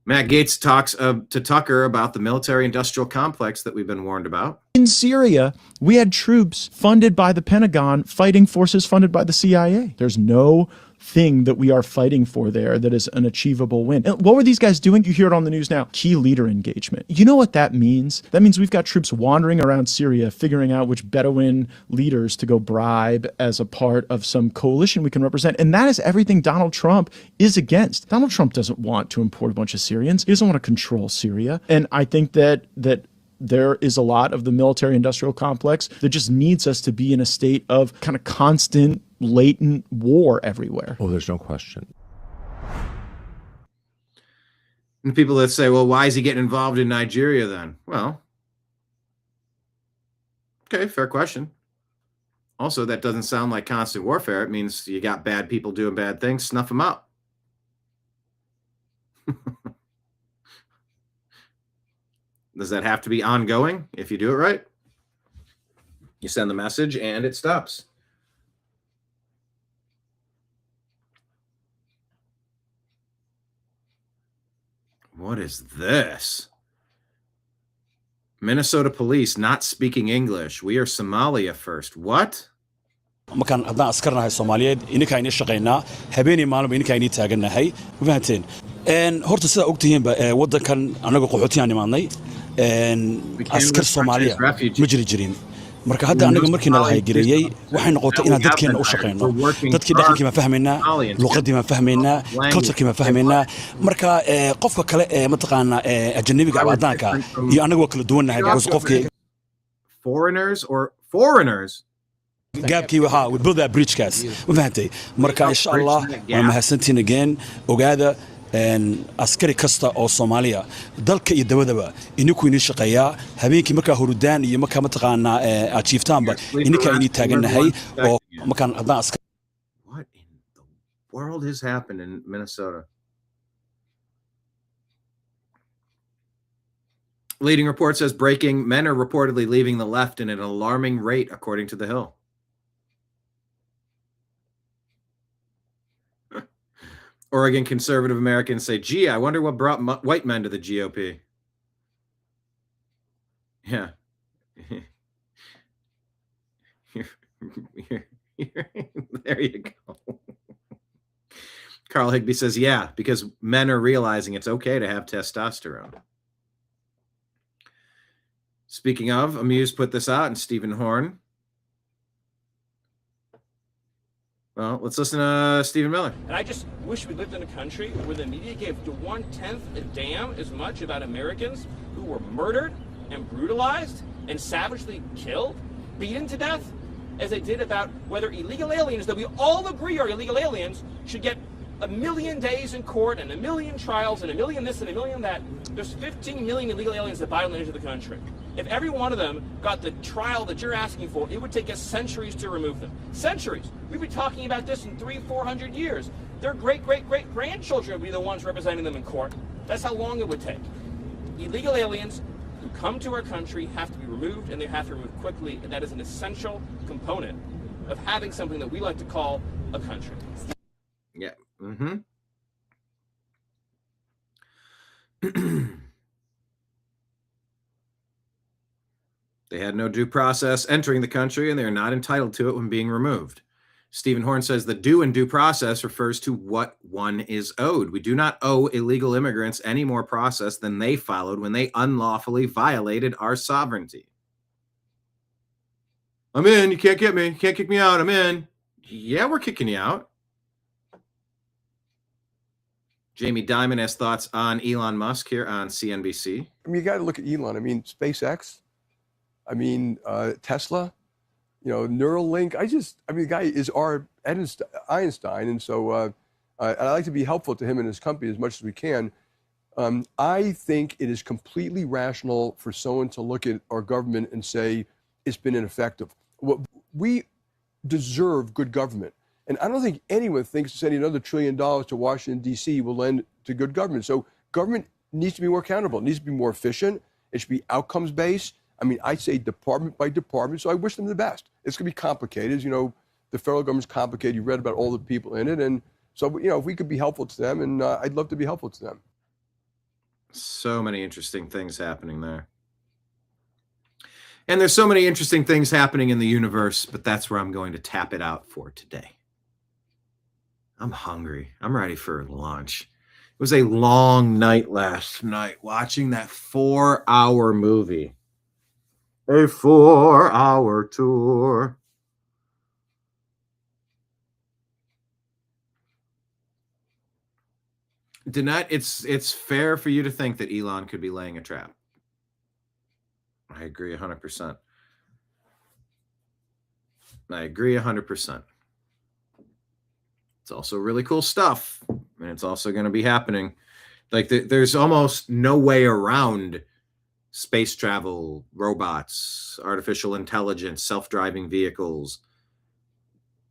Matt Gaetz talks to Tucker about the military-industrial complex that we've been warned about. In Syria, we had troops funded by the Pentagon fighting forces funded by the CIA. There's no thing that we are fighting for there that is an achievable win. And what were these guys doing? You hear it on the news now. Key leader engagement. You know what that means? That means we've got troops wandering around Syria, figuring out which Bedouin leaders to go bribe as a part of some coalition we can represent. And that is everything Donald Trump is against. Donald Trump doesn't want to import a bunch of Syrians. He doesn't want to control Syria. And I think that there is a lot of the military industrial complex that just needs us to be in a state of kind of constant, latent war everywhere. Oh, there's no question. And people that say, well, why is he getting involved in Nigeria then? Well, okay, fair question. Also, that doesn't sound like constant warfare. It means you got bad people doing bad things, snuff them out. Does that have to be ongoing? If you do it right, you send the message and it stops. What is this? Minnesota police not speaking English. We are Somalia first. What? markaan haddaan askarnahay Soomaaliyeed ininka inii shaqeynaa habeenii maalinba ininka inii taaganahay ma fahanteen horta sida ogtihiinba wadankan anaga qaxootiyan imaanay askar Soomaaliya ma jirin marka hadda anaga markii nala haygareeyay waxay noqotay inaan dadkeena u shaqeyno dadkii dhaqankii ma fahmeynaa luqadii ma fahmeynaa culture-kii ma fahmeynaa marka qofka kale mataqaana ajnabiga abadaanka iyo anaga waa kala duwanahay because qofkii foreigners gaabkii waxa we build that bridge kaas ma fahantay marka insha Allah waa mahadsantiin again ogaada askari kasta oo Soomaaliya dalka iyo dawladaba inuu inii shaqeeyaa habeenkii marka hurudaan iyo marka mataqaana achievetaanba ininka inii taaganahay oo markaan haddaan askar What in the world has happened in Minnesota? Leading report says breaking men are reportedly leaving the left in an alarming rate, according to the Hill. Oregon conservative Americans say, gee, I wonder what brought white men to the GOP. Yeah. There you go. Carl Higbee says, yeah, because men are realizing it's okay to have testosterone. Speaking of, Amuse put this out, and Stephen Horn. Well, let's listen to Stephen Miller. And I just wish we lived in a country where the media gave 1/10 a damn as much about Americans who were murdered and brutalized and savagely killed, beaten to death, as they did about whether illegal aliens that we all agree are illegal aliens should get 1 million days in court and 1 million trials and 1 million this and 1 million that. There's 15 million illegal aliens that violate into the country. If every one of them got the trial that you're asking for, it would take us centuries to remove them. Centuries. We'd be talking about this in 300-400 years. Their great-great-great-grandchildren would be the ones representing them in court. That's how long it would take. Illegal aliens who come to our country have to be removed, and they have to be removed quickly, and that is an essential component of having something that we like to call a country. Yeah. They had no due process entering the country, and they are not entitled to it when being removed. Stephen Horn says the due and due process refers to what one is owed. We do not owe illegal immigrants any more process than they followed when they unlawfully violated our sovereignty. I'm in. You can't get me. You can't kick me out. I'm in. Yeah, we're kicking you out. Jamie Dimon has thoughts on Elon Musk here on CNBC. I mean, you got to look at Elon. I mean, SpaceX. I mean, Tesla. You know, Neuralink. The guy is our Einstein, and so I like to be helpful to him and his company as much as we can. I think it is completely rational for someone to look at our government and say it's been ineffective. We deserve good government. And I don't think anyone thinks sending another $1 trillion to Washington, D.C. will lend to good government. So government needs to be more accountable. It needs to be more efficient. It should be outcomes-based. I mean, I say department by department, so I wish them the best. It's going to be complicated. As you know, the federal government's complicated. You read about all the people in it. And so, you know, if we could be helpful to them, and I'd love to be helpful to them. So many interesting things happening there. And there's so many interesting things happening in the universe, but that's where I'm going to tap it out for today. I'm hungry. I'm ready for lunch. It was a long night last night watching that 4-hour movie. A 4-hour tour. Danette, it's fair for you to think that Elon could be laying a trap. I agree 100%. I agree 100%. It's also really cool stuff, and it's also going to be happening. Like there's almost no way around space travel, robots, artificial intelligence, self-driving vehicles.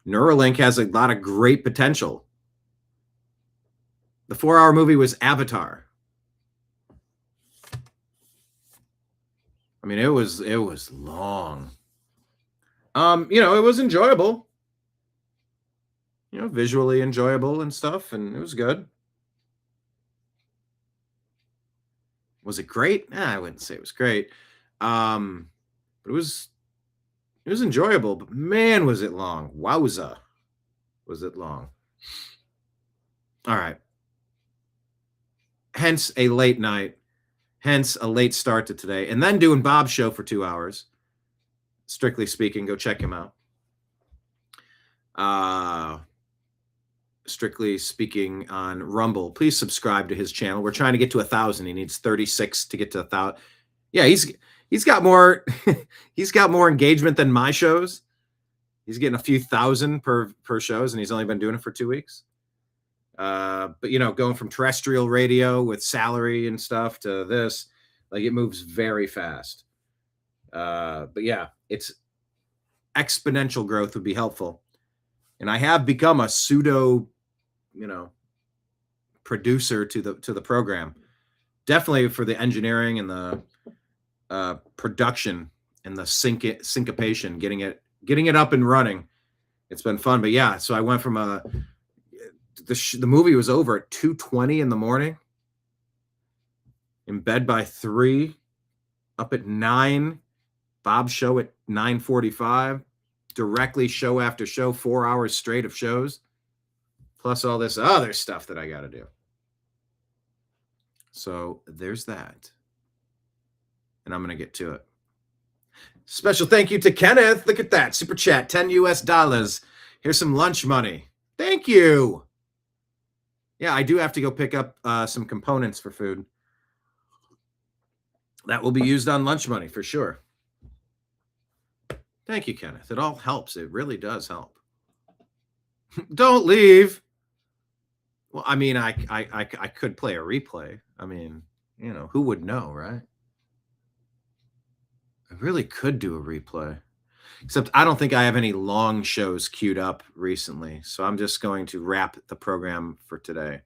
Neuralink has a lot of great potential. The 4-hour movie was Avatar. I mean, it was long. It was enjoyable. Visually enjoyable and stuff, and it was good. Was it great? I wouldn't say it was great. But it was enjoyable, but man, was it long. Wowza. Was it long. All right. Hence a late night. Hence a late start to today. And then doing Bob's show for 2 hours. Strictly speaking, go check him out. Strictly speaking on Rumble. Please subscribe to his channel. We're trying to get to 1,000. He needs 36 to get to 1,000. Yeah, he's got more he's got more engagement than my shows. He's getting a few thousand per shows, and he's only been doing it for 2 weeks. But going from terrestrial radio with salary and stuff to this, like, it moves very fast. But yeah, it's exponential growth would be helpful. And I have become a pseudo, producer to the program. Definitely for the engineering and the production and the syncopation, getting it up and running. It's been fun. But yeah, so I went from the movie was over at 2:20 in the morning, in bed by 3, up at 9, Bob's show at 9:45, directly show after show, 4 hours straight of shows, plus all this other stuff that I got to do. So there's that. And I'm going to get to it. Special thank you to Kenneth. Look at that. Super chat, $10. Here's some lunch money. Thank you. Yeah, I do have to go pick up some components for food. That will be used on lunch money for sure. Thank you, Kenneth. It all helps. It really does help. Don't leave. Well, I mean, I could play a replay. I mean, who would know, right? I really could do a replay. Except I don't think I have any long shows queued up recently. So I'm just going to wrap the program for today.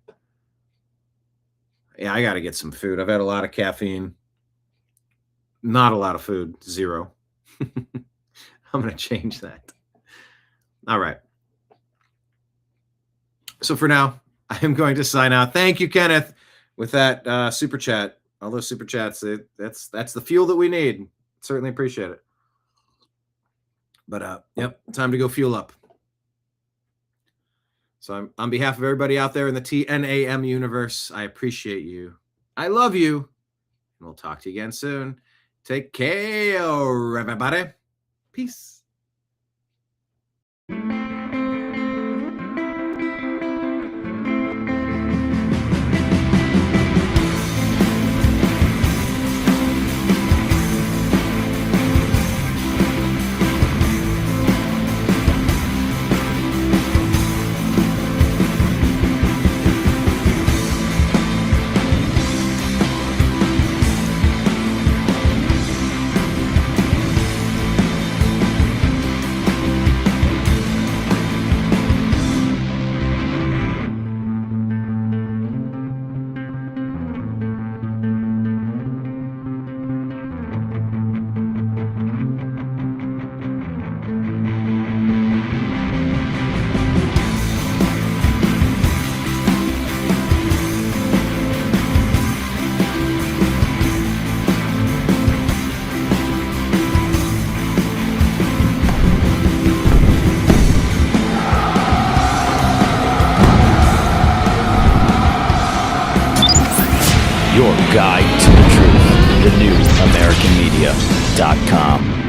Yeah, I got to get some food. I've had a lot of caffeine. Not a lot of food. 0. I'm going to change that. All right. So for now, I am going to sign out. Thank you, Kenneth, with that super chat. All those super chats. That's the fuel that we need. Certainly appreciate it. But yep, time to go fuel up. So I'm on behalf of everybody out there in the TNAM universe, I appreciate you. I love you. And we'll talk to you again soon. Take care, everybody. Peace. your guide to the truth. TheNewAmericanMedia.com.